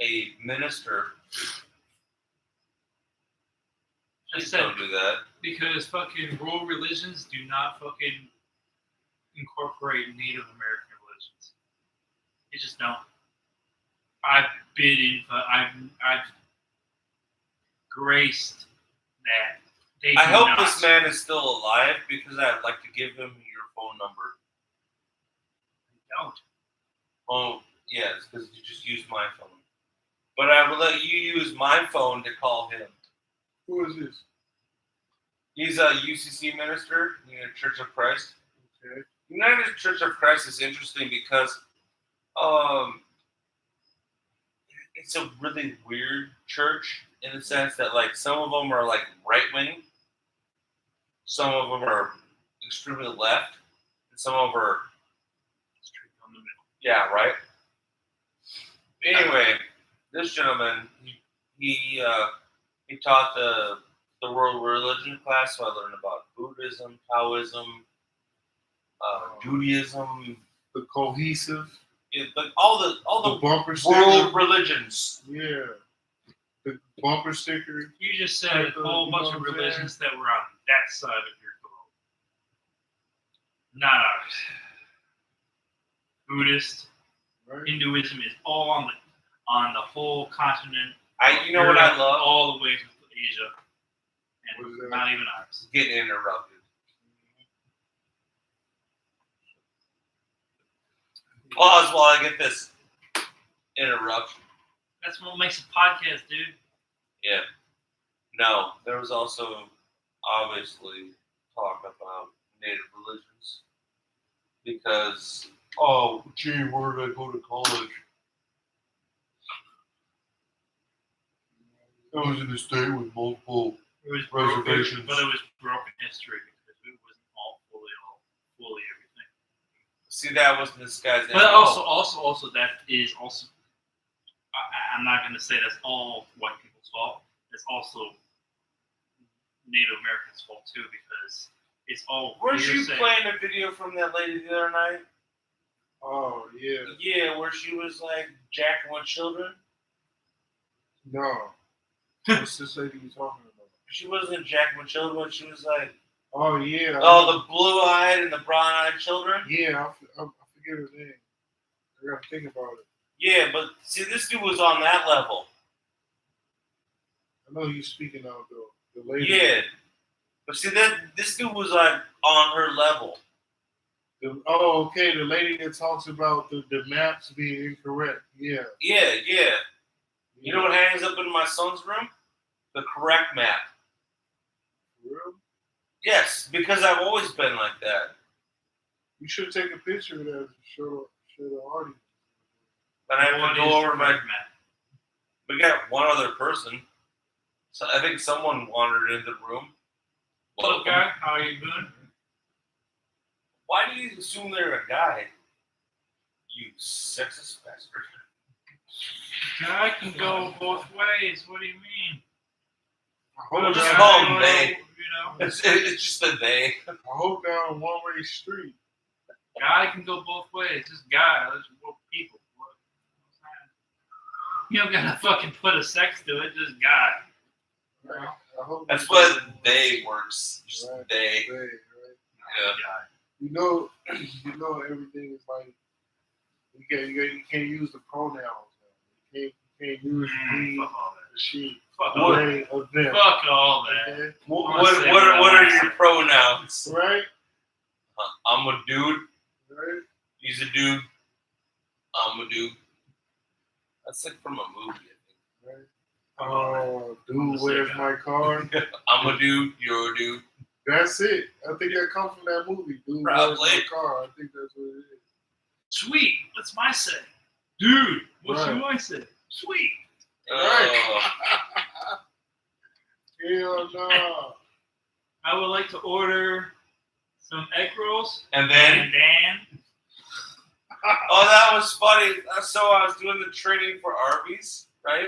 a minister. I Please said don't do that. because fucking world religions do not fucking incorporate Native American religions. They just don't. I've been in. I've graced that. They I do hope not. this man is still alive because I'd like to give him your phone number. Don't. Oh, yes, because you just used my phone. But I will let you use my phone to call him. Who is this? He's a UCC minister, United Church of Christ. Okay. United Church of Christ is interesting because it's a really weird church in the sense that like some of them are like right wing, some of them are extremely left, and some of them are Straight down the middle. yeah, right. Anyway, this gentleman he taught the world religion class, so I learned about Buddhism, Taoism, Judaism, The cohesive, like all the the bumper sticker. world religions. Yeah. The bumper sticker. You just said a whole bunch of religions that were on that side of your globe, not ours. Buddhist, Right? Hinduism is all on the whole continent. You know what I Europe, love? all the way to Asia, What is and that? not even ours. Getting interrupted. Pause while I get this interruption. That's what makes a podcast, dude. Yeah. No, there was also obviously talk about native religions because gee, where did I go to college? I was in a state with multiple. It was Reservations. broken, but it was broken history because it wasn't all fully everything. See, that wasn't this guy's. But also that is also. I'm not going to say that's all white people's fault. It's also Native Americans' fault too because it's all. Weren't you hearsay. playing a video from that lady the other night? Oh, yeah. Yeah, where she was like jacking with children. No. What's this lady you talking about? She wasn't jacking with children. She was like, Oh, yeah. oh, the blue-eyed and the brown-eyed children. Yeah, I forget her name. I gotta think about it. Yeah, but see, this dude was on that level. I know you're speaking of the lady. Yeah, but see, this dude was like on her level. Okay, the lady that talks about the maps being incorrect. Yeah. Yeah. You know what hangs up in my son's room? The correct map. Real? Yes, because I've always been like that. You should take a picture of that and show the audience. But I have What to go is over my. correct map? We got one other person. So I think someone wandered into the room. Hello, guy. How are you doing? Why do you assume they're a guy? You sexist bastard. Guy can go both ways. What do you mean? We'll just Guy, call them they. You know, It's just a they. I hope down one-way street. guy can go both ways. Just guy. Let's both people. You don't gotta fucking put a sex to it. Just guy. I hope That's what they works. Just Right. they. Right. guy. You know everything is like you can't use the pronouns. Man. You can't use he, Fuck all that. she, Fuck all that. they, or them. Fuck all that. Okay? What are your pronouns? Right? I'm a dude. Right? He's a dude. I'm a dude. That's like from a movie, I Right? Oh, dude, where's my car? think. I'm a dude. You're a dude. That's it. I think that comes from that movie, dude. Probably. Where's my car? I think that's what it is. Sweet. What's my say? Dude. What's Right. your say? Sweet. Oh. Hell no. I would like to order some egg rolls. And then, And then oh, that was funny. So I was doing the training for Arby's, right?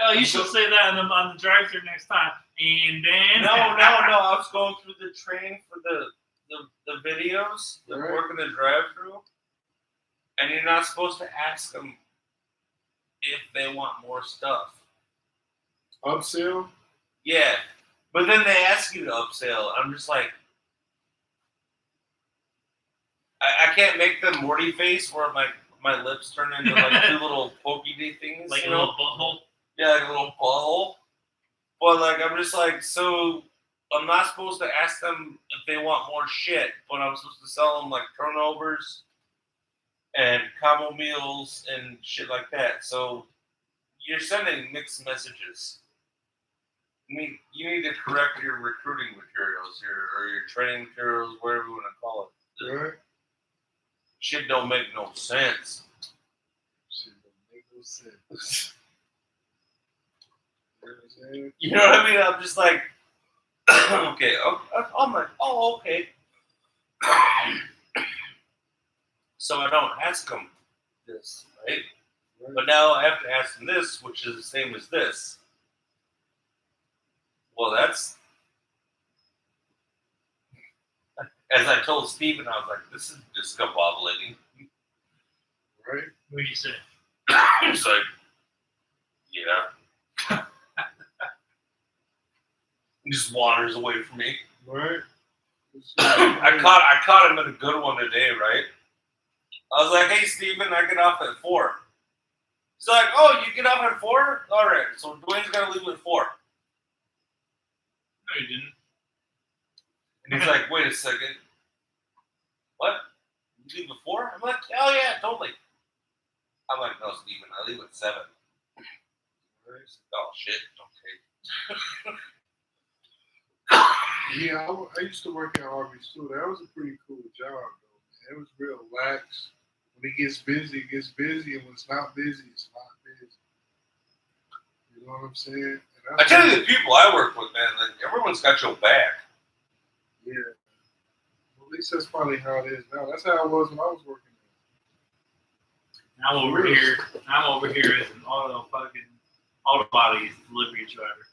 oh, you should say that on the drive-thru next time. And then No. I was going through the training for the videos, the Right. work in the drive-thru, and you're not supposed to ask them if they want more stuff. Upsell? Yeah, but then they ask you to upsell. I'm just like, I can't make the Morty face where my lips turn into like two little pokey D things, like a you know? little butthole. Yeah, like a little butthole. But like, I'm just like, so I'm not supposed to ask them if they want more shit, but I'm supposed to sell them like turnovers and combo meals and shit like that. So you're sending mixed messages. You need to correct your recruiting materials or your training materials, whatever you want to call it. Right? Shit don't make no sense. Shit don't make no sense. You know what I'm saying? You know what I mean? I'm just like, okay. I'm like, oh, okay. So I don't ask them this, right? But now I have to ask them this, which is the same as this. Well, that's, as I told Steven, I was like, this is discombobulating. Right? What do you say? He's like, yeah. He just wanders away from me. Right? I caught him at a good one today, right? I was like, hey, Steven, I get off at 4. He's like, oh, you get off at 4? All right, so Dwayne's got to leave at 4. No, you didn't. And he's like, wait a second. What? You leave at 4? I'm like, oh, yeah, totally. I'm like, no, Steven, I leave at 7. Oh, shit, okay. Yeah, I used to work at Arby's too. That was a pretty cool job, though, man. It was real lax. When it gets busy, it gets busy, and when it's not busy, it's not busy. You know what I'm saying? And I tell you, the people I work with, man, like, everyone's got your back. Yeah. Well, at least that's probably how it is now. That's how it was when I was working there. I'm over here as an auto body delivery driver.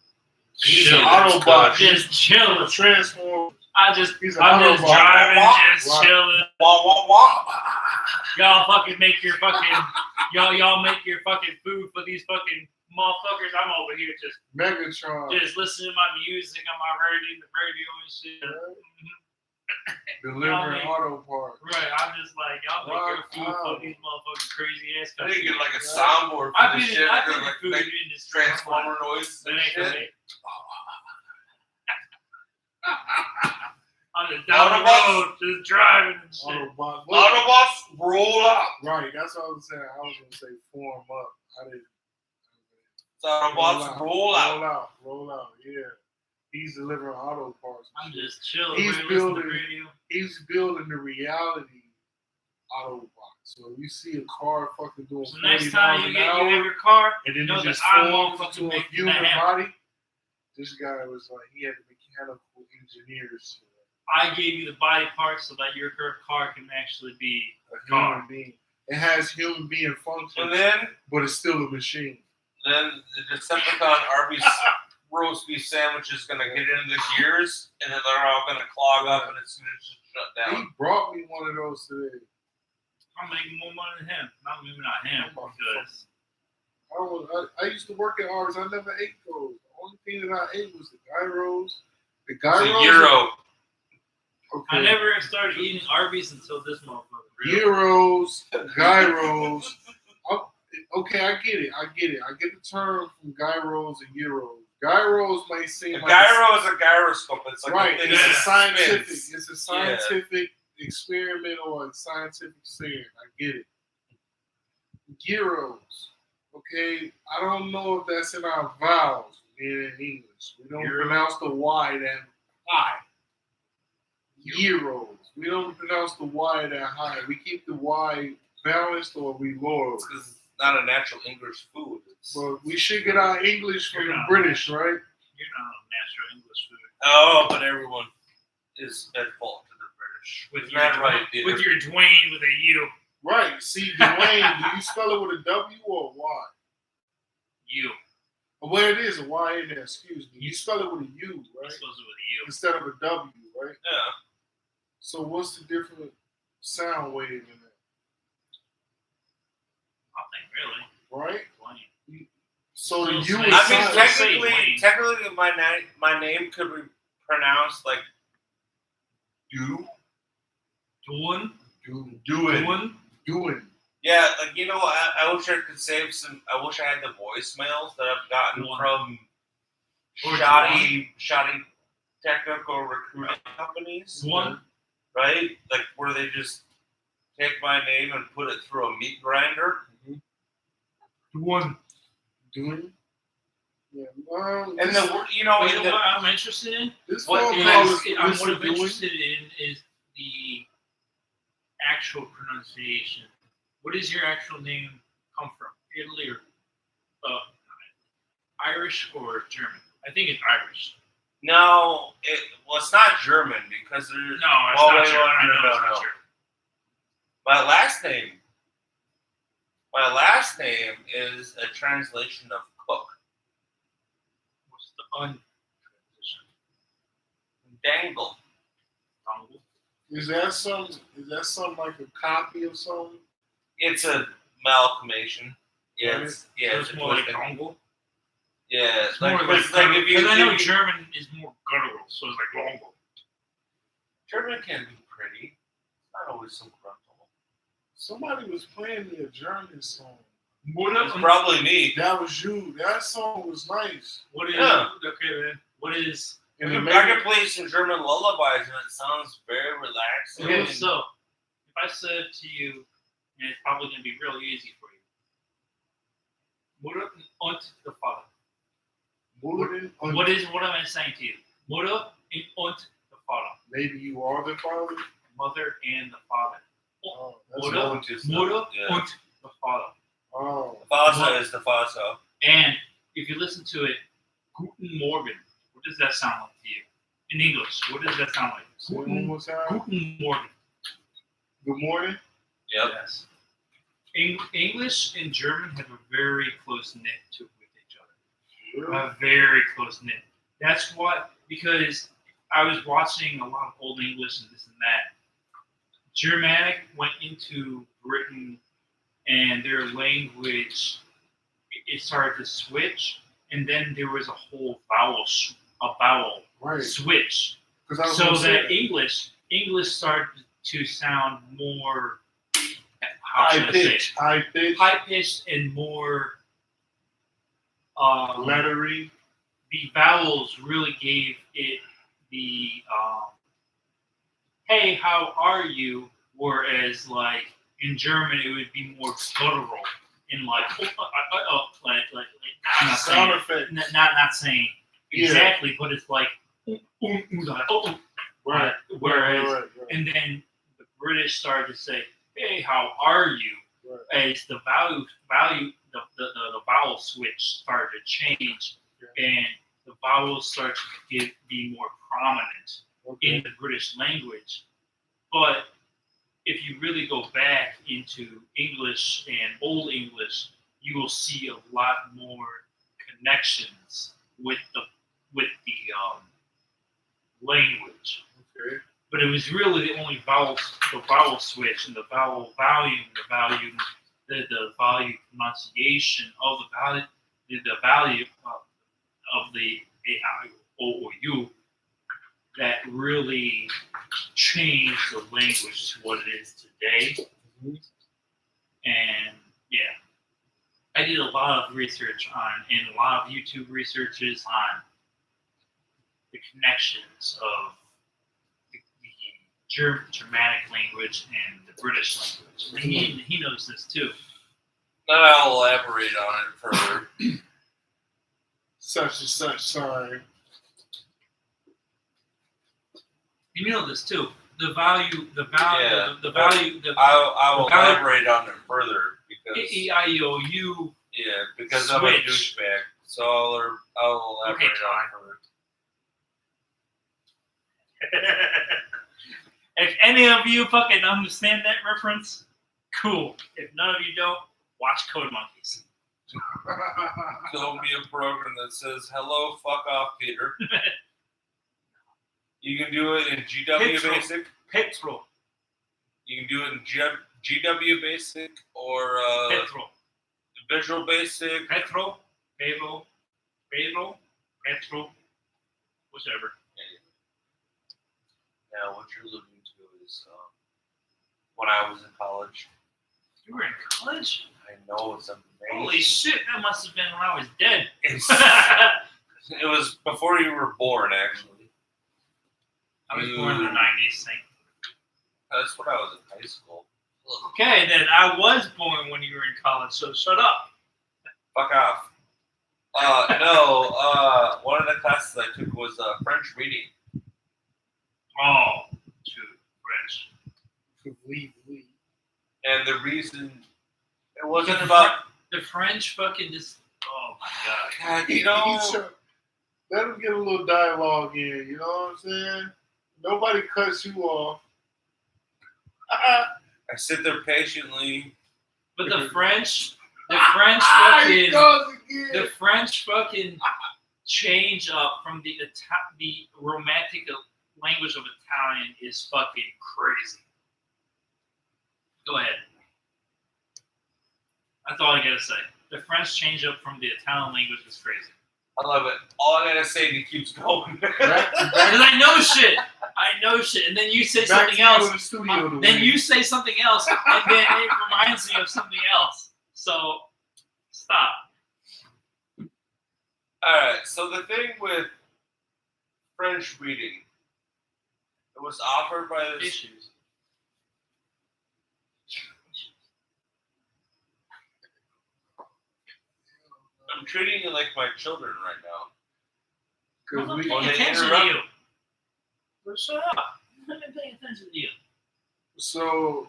He's Chilling. an Autobot. Just chilling. Transform. I'm just He's an driving, Autobot. just Right. chilling. Wah, wah, wah. Y'all fucking make your fucking y'all make your fucking food for these fucking motherfuckers. I'm over here just Megatron. listening to my music on my radio and shit. Delivering auto parts. Right, I'm just like, y'all make your food Wow. for these motherfucking crazy ass I countries. need to get like a soundboard for I've this been shit. in to, the like, food make industry. transformer noise But and ain't gonna shit. make- On the down the road, just driving and shit. Autobot. Autobots roll out. Right, that's what I was saying. I was going to say form up. I didn't. Autobots roll out. Roll out, yeah. He's delivering auto parts. I'm just chilling. He's He's listening to building- radio. He's building the reality Autobot. So you see a car fucking doing So 40 next time miles you an have hour, your car, and then know it that just I'm forms motherfucking into a making human that happen. body. This guy was like, he had mechanical engineers. I gave you the body parts so that your car can actually be A car. human being. It has human being And functions, then but it's still a machine. the Decepticon Arby's roast beef sandwich is gonna get into the gears, and then they're all gonna clog up, and it's gonna just shut He down. brought me one of those today. I'm making more money than him. Maybe not him, because I used to work at ours. I never ate those. The only thing that I ate was the gyros. The It's gyros. a Euro. Okay. Okay. I never started eating Arby's until this motherfucker. Gyros, gyros. Okay, I get it. I get the term from gyros and gyros. Gyros might A seem like gyro is a gyroscope. It's like right. a thing It's a that scientific. spins. It's a scientific experiment or a scientific saying. I get it. Gyros. Okay, I don't know if that's in our vowels in English. We don't pronounce the Y that high. Gyros. We don't pronounce the Y that high. We keep the Y balanced or we lower. It's because it's not a natural English food. It's, But we should get our English from You're the not. British, right? You're not a natural English food. oh, but everyone is at fault to the British. With Isn't your that right, Peter? with your Dwayne with a U. Right. See, Dwayne, do you spell it with a W or a Y? U. Well, it is a Y in there, excuse me. You spell it with a U, You're right? supposed to with a U. Instead of a W, right? Yeah. So what's the different sound wave in that, Nothing really. right? Dwayne. So the Still U say- is I mean, Sounds silent. say Dwayne. technically, my name could be pronounced like do Dwayne. Doing. Dwayne. Doing. Yeah, like you know, I wish I could save some. I wish I had the voicemails that I've gotten One. from Or shoddy technical recruiting companies, One. right? Like where they just take my name and put it through a meat grinder. Dwayne. Doing. Yeah. And the word, you know, You know the- what I'm interested in? this what phone is- call is I'm Mr. Doing. interested in is the actual pronunciation. What does your actual name come from? Italy or Irish or German? I think it's Irish. no, it's not German because there's No, it's Oh, not wait, German. I know no, it's not no. German. my last name. My last name is a translation of cook. What's the un-transition? Dangle. Dongle? Is that some like a copy of something? It's a amalgamation. Yeah, Right. it's, yeah, So it's it's a more like twisting. dongle. Yeah, It's more like it's like if you, because I know if you- German is more guttural, so it's like dongle. German can be pretty. It's not always so gruntal. Somebody was playing me a German song. What It's probably me. That was you. That song was nice. What is Yeah. okay then? What is I And it can play some German lullabies and it sounds very relaxing. okay? Yeah. So if I said to you, and it's probably going to be real easy for you. Mutter und the father. What am I saying to you? Mutter und the father. Maybe you are the father. Mother and the father. Oh, that's Mutter, Und is the- Mutter yeah. und the father. Oh, Fasa is the Fasa. And if you listen to it, Guten Morgen. What does that sound like to you? In English, what does that sound like? say it one more time. Guten Morgen. Good morning. Yep. Yes. English and German have a very close knit to with each other. A very close knit. That's what, because I was watching a lot of Old English and this and that. Germanic went into Britain and their language, it started to switch, and then there was a whole vowel Right. switch. Because So that English started to sound more, how should I say it? high pitch, High pitched and more. lettery. The vowels really gave it the "Hey, how are you?" Whereas, like in German, it would be more guttural and like I'm not Sound saying effects. not saying Yeah. exactly, but it's like Right. whereas Right. and then the British started to say, "Hey, how are you?" Right. As the the vowel switch started to change, and the vowels started to be more prominent Okay. in the British language. But if you really go back into English and Old English, you will see a lot more connections with the language. Okay. But it was really the only vowel switch and the vowel volume, the volume pronunciation of the value of the A, I, O, or U that really changed the language to what it is today. And yeah, I did a lot of research on, and a lot of YouTube researches on the connections of the Germanic language and the British language. And he knows this too. Then I'll elaborate on it further. Such and such time. You know this too. The value, Yeah. the value, the I will the value- elaborate on it further because EIOU. yeah, because I'm a Switch. douchebag. So I'll elaborate Okay, on it further. If any of you fucking understand that reference, cool. If none of you don't, watch Code Monkeys. There'll be a program that says "Hello, fuck off, Peter." You can do it in GW Petrol. Basic. Petrol. You can do it in GW Basic or Petrol. Visual Basic. Petrol. Pedro. Pedro. Petrol. Whatever. Now, what you're alluding to is when I was in college. You were in college? I know it's amazing. Holy shit, that must have been when I was dead. It was before you were born, actually. I was born in the 90s, thing. That's when I was in high school. Okay, then I was born when you were in college, so shut up. Fuck off. No, one of the classes I took was French reading. Oh, shoot, French. And the reason it wasn't about The French fucking just. Oh my god. God, you know. Let them get a little dialogue in, you know what I'm saying? Nobody cuts you off. I sit there patiently. But the French He fucking. goes again. The French fucking change up from the romantic language of Italian is fucking crazy. Go ahead. That's all I gotta say. The French change up from the Italian language is crazy. I love it. All I gotta say, and he keeps going. Back Because I know shit. I know shit. And then you say to something you else. in the studio to Then win. you say something else. And then it reminds me of something else. So, stop. Alright, so the thing with French reading, it was offered by this. Issues. I'm treating you like my children right now. I'm not we- paying they attention to interrupt- you. But shut up. I'm not paying attention to you. So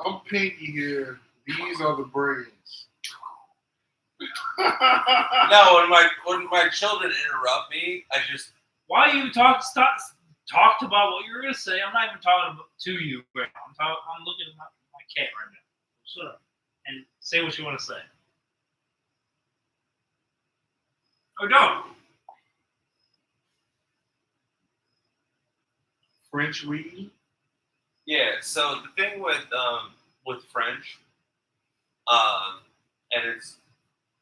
I'm pinky here. These are the brains. No, when my children interrupt me, I just Why you talked about what you were gonna say? I'm not even talking to you right now. I'm looking at my cat right now. Shut up and say what you want to say. Or don't. French reading. yeah. So the thing with French, and it's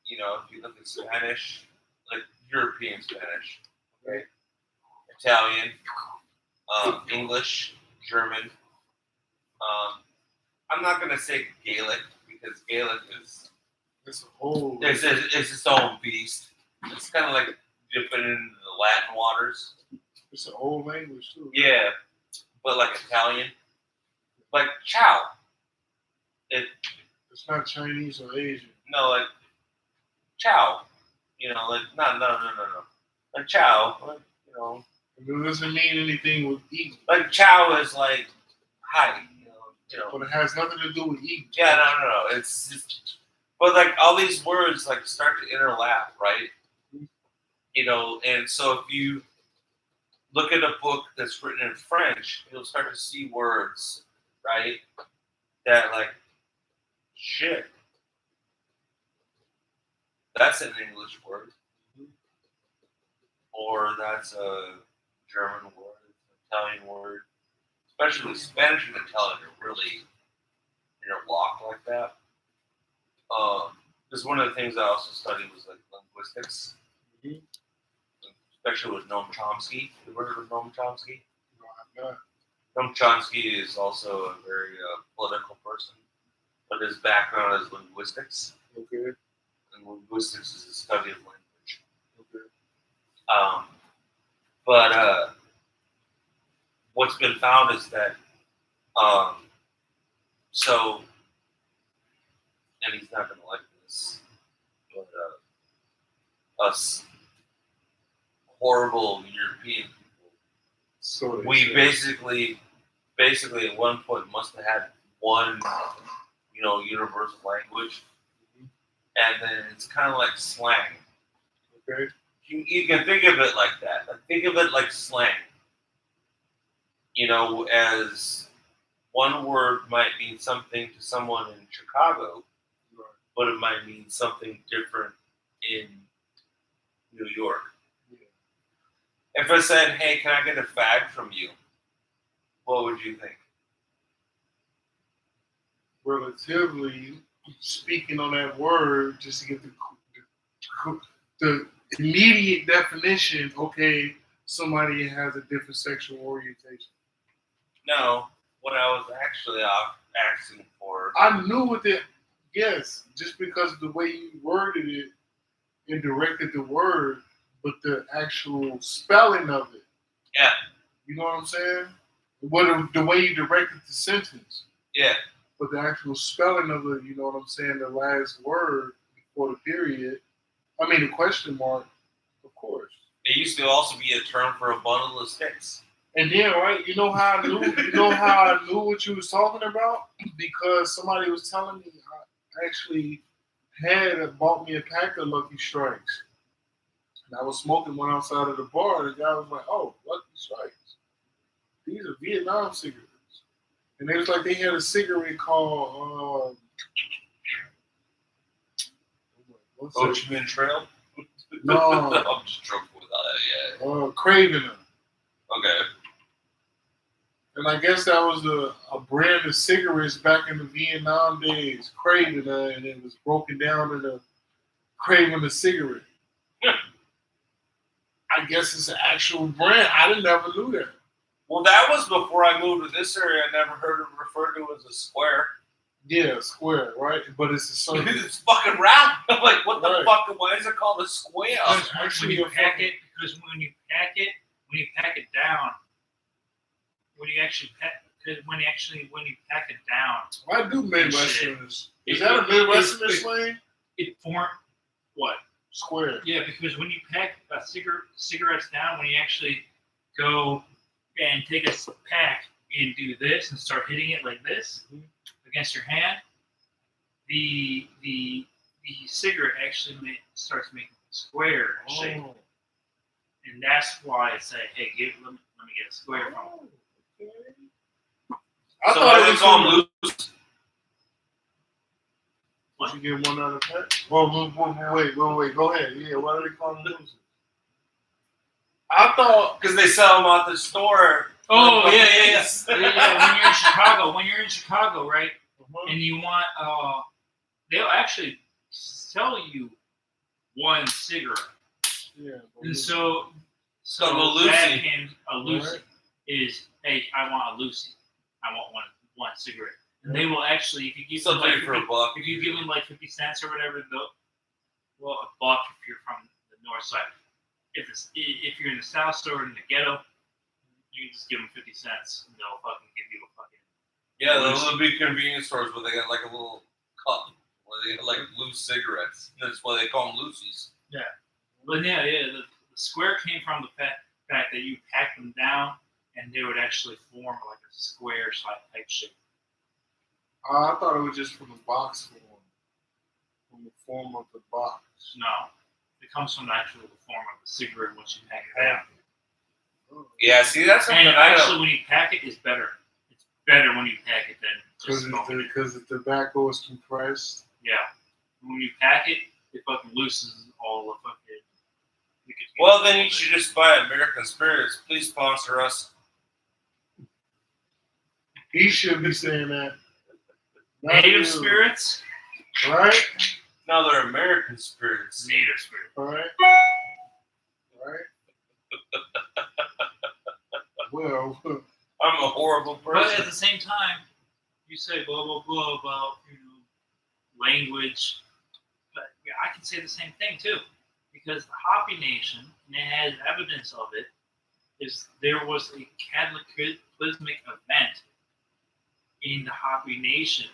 if you look at Spanish, like European Spanish, okay, Italian, English, German. I'm not gonna say Gaelic because Gaelic is It's a whole. it's its own beast. It's kind of like dipping into the Latin waters. It's an old language too. Yeah, but like Italian, like ciao. It's not Chinese or Asian. No, like ciao. Like no. Like ciao. Like, It doesn't mean anything with eating, like ciao is like hi. but it has nothing to do with eating. Yeah, no. It's just, but like all these words like start to interlap, right? And so if you look at a book that's written in French, you'll start to see words, right? That like shit. That's an English word. Or that's a German word, Italian word. Especially Spanish and Italian are really interlocked like that. Because one of the things I also studied was like linguistics. especially with Noam Chomsky. You ever heard of Noam Chomsky? No, I'm not. Noam Chomsky is also a very political person, but his background is linguistics, Okay. and linguistics is the study of language. Okay. But what's been found is that, so, and he's not going to like this, but us horrible European people, So they we say. basically at one point must have had one, universal language, and then it's kind of like slang. Okay. You can think of it like that. Like, think of it like slang. As one word might mean something to someone in Chicago, Right. but it might mean something different in New York. Yeah. If I said, "Hey, can I get a fag from you?" What would you think? Relatively speaking on that word, just to get the immediate definition. Okay, somebody has a different sexual orientation. No, what I was actually asking for. I knew what the yes, just because of the way you worded it and directed the word, but the actual spelling of it. Yeah, You know what I'm saying? The way you directed the sentence, yeah. but the actual spelling of it. You know what I'm saying? The last word before the period. I mean the question mark, of course. It used to also be a term for a bundle of sticks. And then, right, you know how I knew what you was talking about? Because somebody was telling me I actually bought me a pack of Lucky Strikes. And I was smoking one outside of the bar, and the guy was like, "Oh, Lucky Strikes. These are Vietnam cigarettes." And it was like they had a cigarette called what's Ho it? Chi Minh Trail? No. I'm just joking with that, Cravener. Okay. And I guess that was a brand of cigarettes back in the Vietnam days, Cravener, and it was broken down to the Cravener cigarette. I guess it's an actual brand. I never knew that. Well, that was before I moved to this area. I never heard it referred to as a square. Yeah, square, right? But it's a circle. It's fucking round. I'm like, what the Right. fuck? Why is it called a square? That's When actually you a pack fucking- it, because when you pack it down, when you pack it down, Why do Midwesterners? Is It- that a it- Midwesterner it- slang? it form what? Square. Yeah, because when you pack cigarettes down, when you actually go and take a pack and do this and start hitting it like this against your hand, the cigarette actually starts making a square shape, Oh. and that's why I say, hey, let me get a square from it. I So thought why it do they was call from them loose? Did you get one out of pack? Well, wait. Go ahead. Yeah, why do they call them losers? I thought. Because they sell them out the store. Oh yeah. When you're in Chicago, right, Uh-huh. and you want, they'll actually sell you one cigarette. Yeah. And so So the that Lucy. can a Lucy Right. is, hey, I want a Lucy. I want one cigarette. And they will actually, if you give them Something like for a buck. if you give them like 50 cents or whatever, well, a buck if you're from the north side. If you're in the south side or in the ghetto, you can just give them 50 cents and they'll fucking give you a fucking. Yeah, those little big convenience stores where they got like a little cup where they got like loose cigarettes. That's why they call them loosies. But yeah, the square came from the fact that you pack them down and they would actually form like a square type shape. I thought it was just from the box form, from the form of the box. No, it comes from the actual form of the cigarette once you pack it down. Yeah, see, that's something And I actually, know. when you pack it, it's better. It's better when you pack it than just smoking it. Because the tobacco is compressed. Yeah, when you pack it, it fucking loosens all the fucking. Well, then you should just buy American Spirits. Please sponsor us. He should be saying that. Not Native you. spirits. Right? No, they're American Spirits. Native spirit. Right? Right? well. I'm a horrible But at person. the same time, you say blah blah blah about language, but yeah, I can say the same thing too, because the Hopi Nation, and it has evidence of it, is there was a cataclysmic event in the Hopi Nation,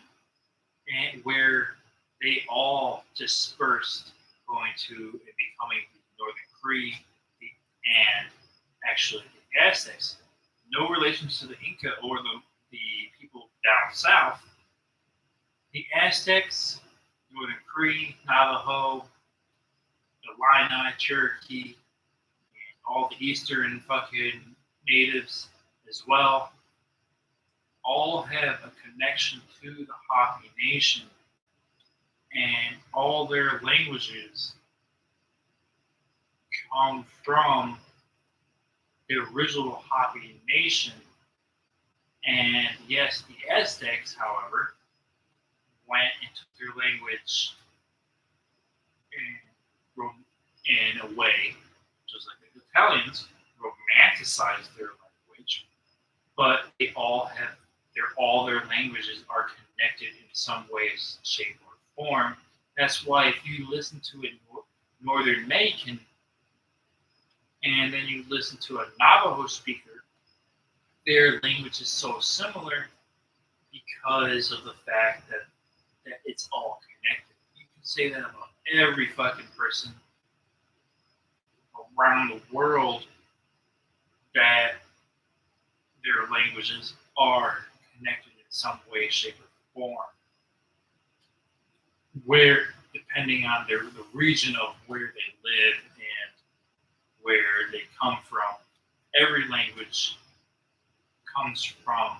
and where they all dispersed, going to and becoming the Northern Cree and actually the Aztecs. No relation to the Inca or the people down south. The Aztecs, Northern Cree, Navajo, Illini, Cherokee, and all the Eastern fucking natives as well, all have a connection to the Hopi Nation, and all their languages come from the original Hopi Nation. And yes, the Aztecs, however, went into their language in a way, just like the Italians romanticized their language, but they all have their languages are connected in some ways, shape, or form. That's why if you listen to a Northern Macon and then you listen to a Navajo speaker, their language is so similar because of the fact that it's all connected. You can say that about every fucking person around the world, that their languages are connected in some way, shape, or form. Where, depending on the region of where they live and where they come from, every language comes from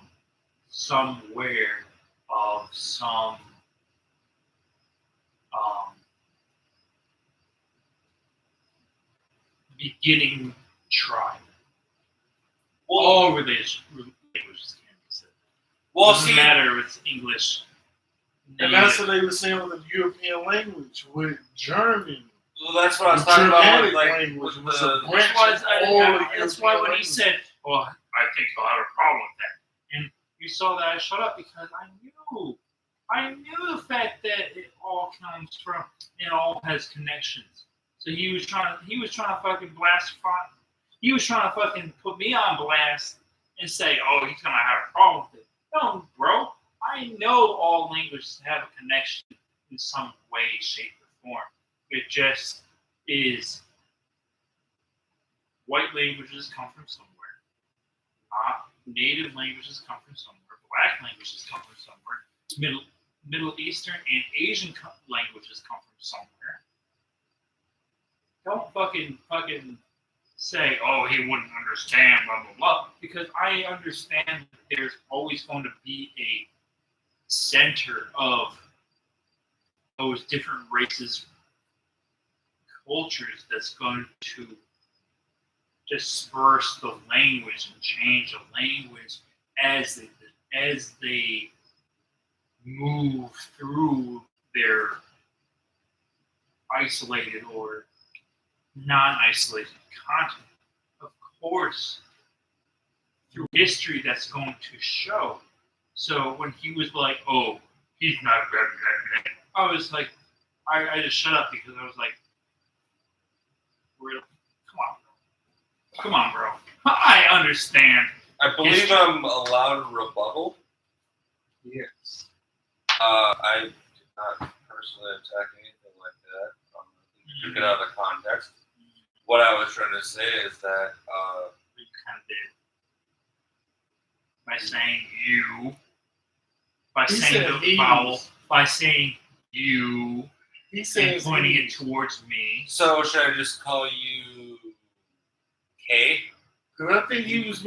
somewhere of some beginning tribe. All languages can be said. Well, Doesn't see, matter if it's English. And that's what they were saying with the European language, with German. well, that's what I was The talking about. Germanic Like, language with was the, a branch That's why, of all the that's why when he European said, "Well, I think he'll have a problem with that," and you saw that I shut up because I knew the fact that it all comes from, it all has connections. So he was trying to fucking he was trying to fucking put me on blast and say, "Oh, he's gonna have a problem with it." No, bro. I know all languages have a connection in some way, shape, or form. It just is. White languages come from somewhere. Native languages come from somewhere. Black languages come from somewhere. Middle Eastern and Asian languages come from somewhere. Don't fucking say, "Oh, he wouldn't understand," blah blah blah, because I understand that there's always going to be a center of those different races, cultures that's going to disperse the language and change the language as they move through their isolated or non-isolated content. Of course, through history, that's going to show. So when he was like, "Oh, he's not good," I was like, I just shut up because I was like, "Really? Come on, bro. I understand." I believe History. I'm allowed a rebuttal. Yes. I did not personally attack anything like that. Took it out of context. What I was trying to say is that You kind of did by saying you, by He saying said the he. vowel, by saying you, He and says pointing he. it towards me. so should I just call you K? Because I think he was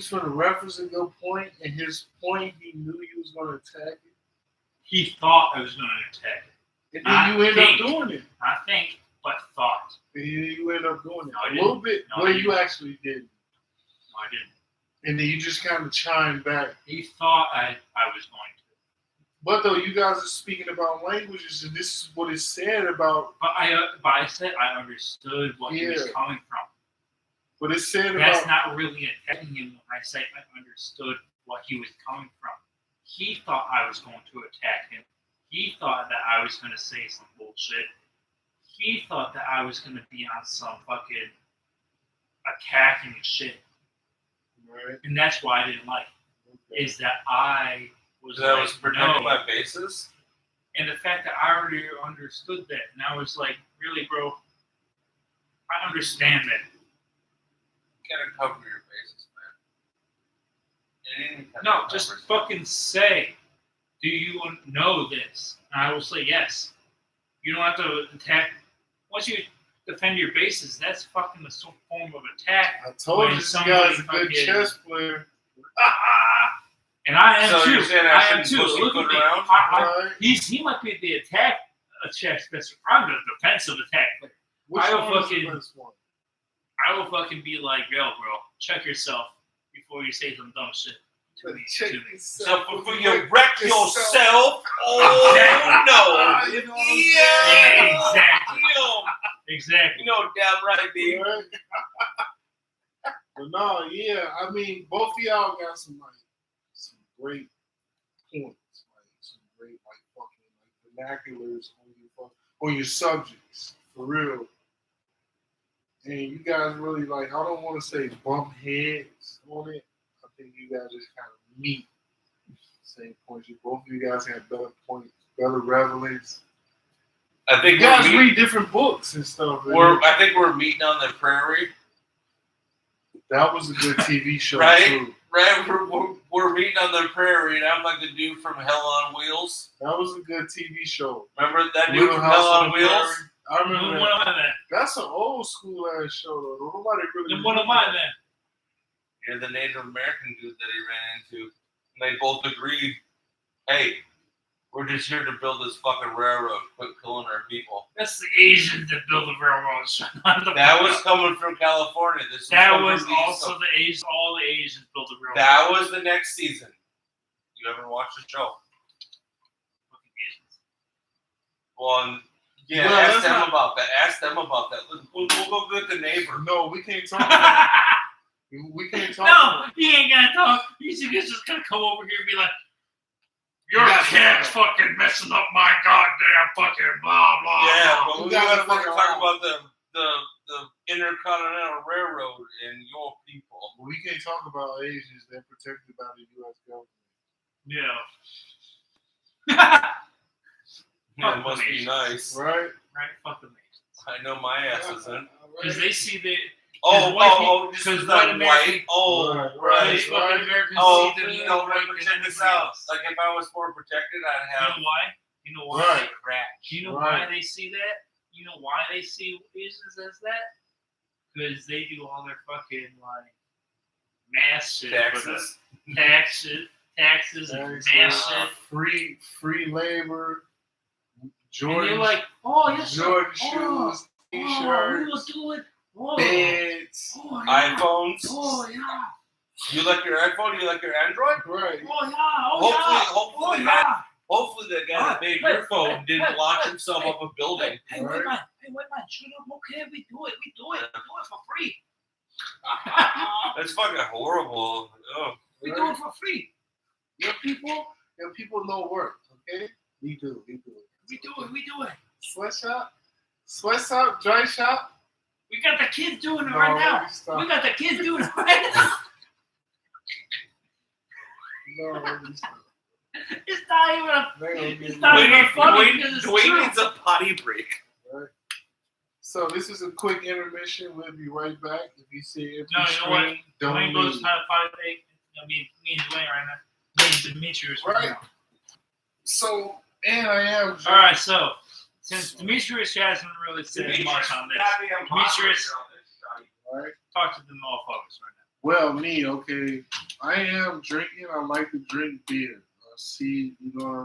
gonna reference a good point, and his point he knew he was gonna attack it. He thought I was going to attack it. And then you end think. up doing it. Not think, but thought. And you end up doing it. No, I A didn't. little bit. No, I Well, didn't. you actually did. No, I didn't. And then you just kind of chimed back. He thought I was going to. But though you guys are speaking about languages, and this is what is said about. But I said I understood what he was Yeah. coming from. But it said That's about not really attacking him when I say I understood what he was coming from. He thought I was going to attack him. He thought that I was going to say some bullshit. He thought that I was going to be on some fucking attacking shit. right. And that's why I didn't like it. Is that I was That like, was protecting no. my bases. And the fact that I already understood that. And I was like, really, bro? I understand that. You gotta cover your bases, man. Any kind No, of just conversation. fucking say, do you know this? And I will say yes. You don't have to attack. Once you defend your bases, that's fucking a form of attack. I told When you this somebody guy's a good fucking- chess player. And I am So too. you're saying I I am shouldn't too. pussy Look foot at me. around? Right? He might be the attack chess specialist. I'm the defensive attack player. Which I will one is the fucking- best one? I will fucking be like, yo, bro, check yourself before you say some dumb shit to me. Check To me. yourself So before before you wreck yourself. yourself, oh no. You know what I'm Yeah. Exactly. Exactly. You know damn right, saying? dude. Right? But no, yeah, I mean, both of y'all got some great points, some great fucking vernaculars on your subjects, for real. And you guys really I don't want to say bump heads on it. I think you guys just kind of meet same points. Both of you guys have better points, better relevance. I think You guys we're, read different books and stuff. I think we're meeting on the prairie, That was a good TV show Right? too. right? We're meeting on the prairie, and I'm like the dude from Hell on Wheels. That was a good TV show. Remember that dude Little from House Hell on on the Wheels? Prairie. I remember Then that. what am I then? That's an old school ass show though. Nobody really. Then what am I then? You're the Native American dude that he ran into. And they both agreed, hey, we're just here to build this fucking railroad. Quit killing our people. That's the Asians that build the railroads. not the- That was coming from California. This That coming was from the East also Coast. the Asians. All the Asians built the railroad. That was the next season. You haven't watched the show. Fucking Asians. Well, yeah, Well, ask that's them not- about that. Ask them about that. We'll go get the neighbor. No, we can't talk about. We can't talk. No, he ain't gonna talk. He's just gonna come over here and be like, "Your Yeah. cat's fucking messing up my goddamn fucking blah blah." Yeah, blah." but we You gotta gotta fucking figure talk out- about the Intercontinental Railroad and your people. We can't talk about Asians. They're protected by the U.S. government. Yeah. It must be nice. Right? Right? Fuck the Asians. I know my ass isn't. Because they see the Oh, white just because because white I'm American- white. Oh, Right, right. these fucking Americans Oh, see them you more know, white but than check this anybody out. else. Like if I was more protected, I'd You have know why? You know why? Right. Do you know Right. why they see that? You know why they see Asians as that? Because they do all their fucking like mass shit. for the- taxes. taxes, and Taxes, mass shit. free labor. And Jordan, they're like, oh, yes, sir. Jordan Oh, shoes, we will t-shirts, do it. Oh, beds. oh, yeah. iPhones. Oh, yeah. You like your iPhone? You like your Android? Right. Oh, yeah. Oh, Hopefully, yeah. Oh, yeah. Hopefully the guy that made your phone didn't lock himself up a building. Hey, wait, man. Hey, wait, man. Shut up. Okay, we do it. We do it. We do it for free. That's fucking horrible. Oh. We do it for free. Your people know work, okay? We do it. We do it. We do it. Sweatshop, dry shop. We got the kids doing it No, right let now. me stop. We got the kids doing it right now. No, let me stop. It's not even a. They gonna get It's me. not even funny because it's Dwayne true. needs a potty break. Right. So this is a quick intermission. We'll be right back. If you see empty No, you know what? screen, don't Dwayne goes leave. to fight me and Dwayne right now. Me and Demetrius right Right. now. So, and I am. All right, so since Demetrius hasn't really said much on this, Demetrius, Right. talk to the motherfuckers right now. Well, me, okay. I am drinking. I like to drink beer. See, you know what I'm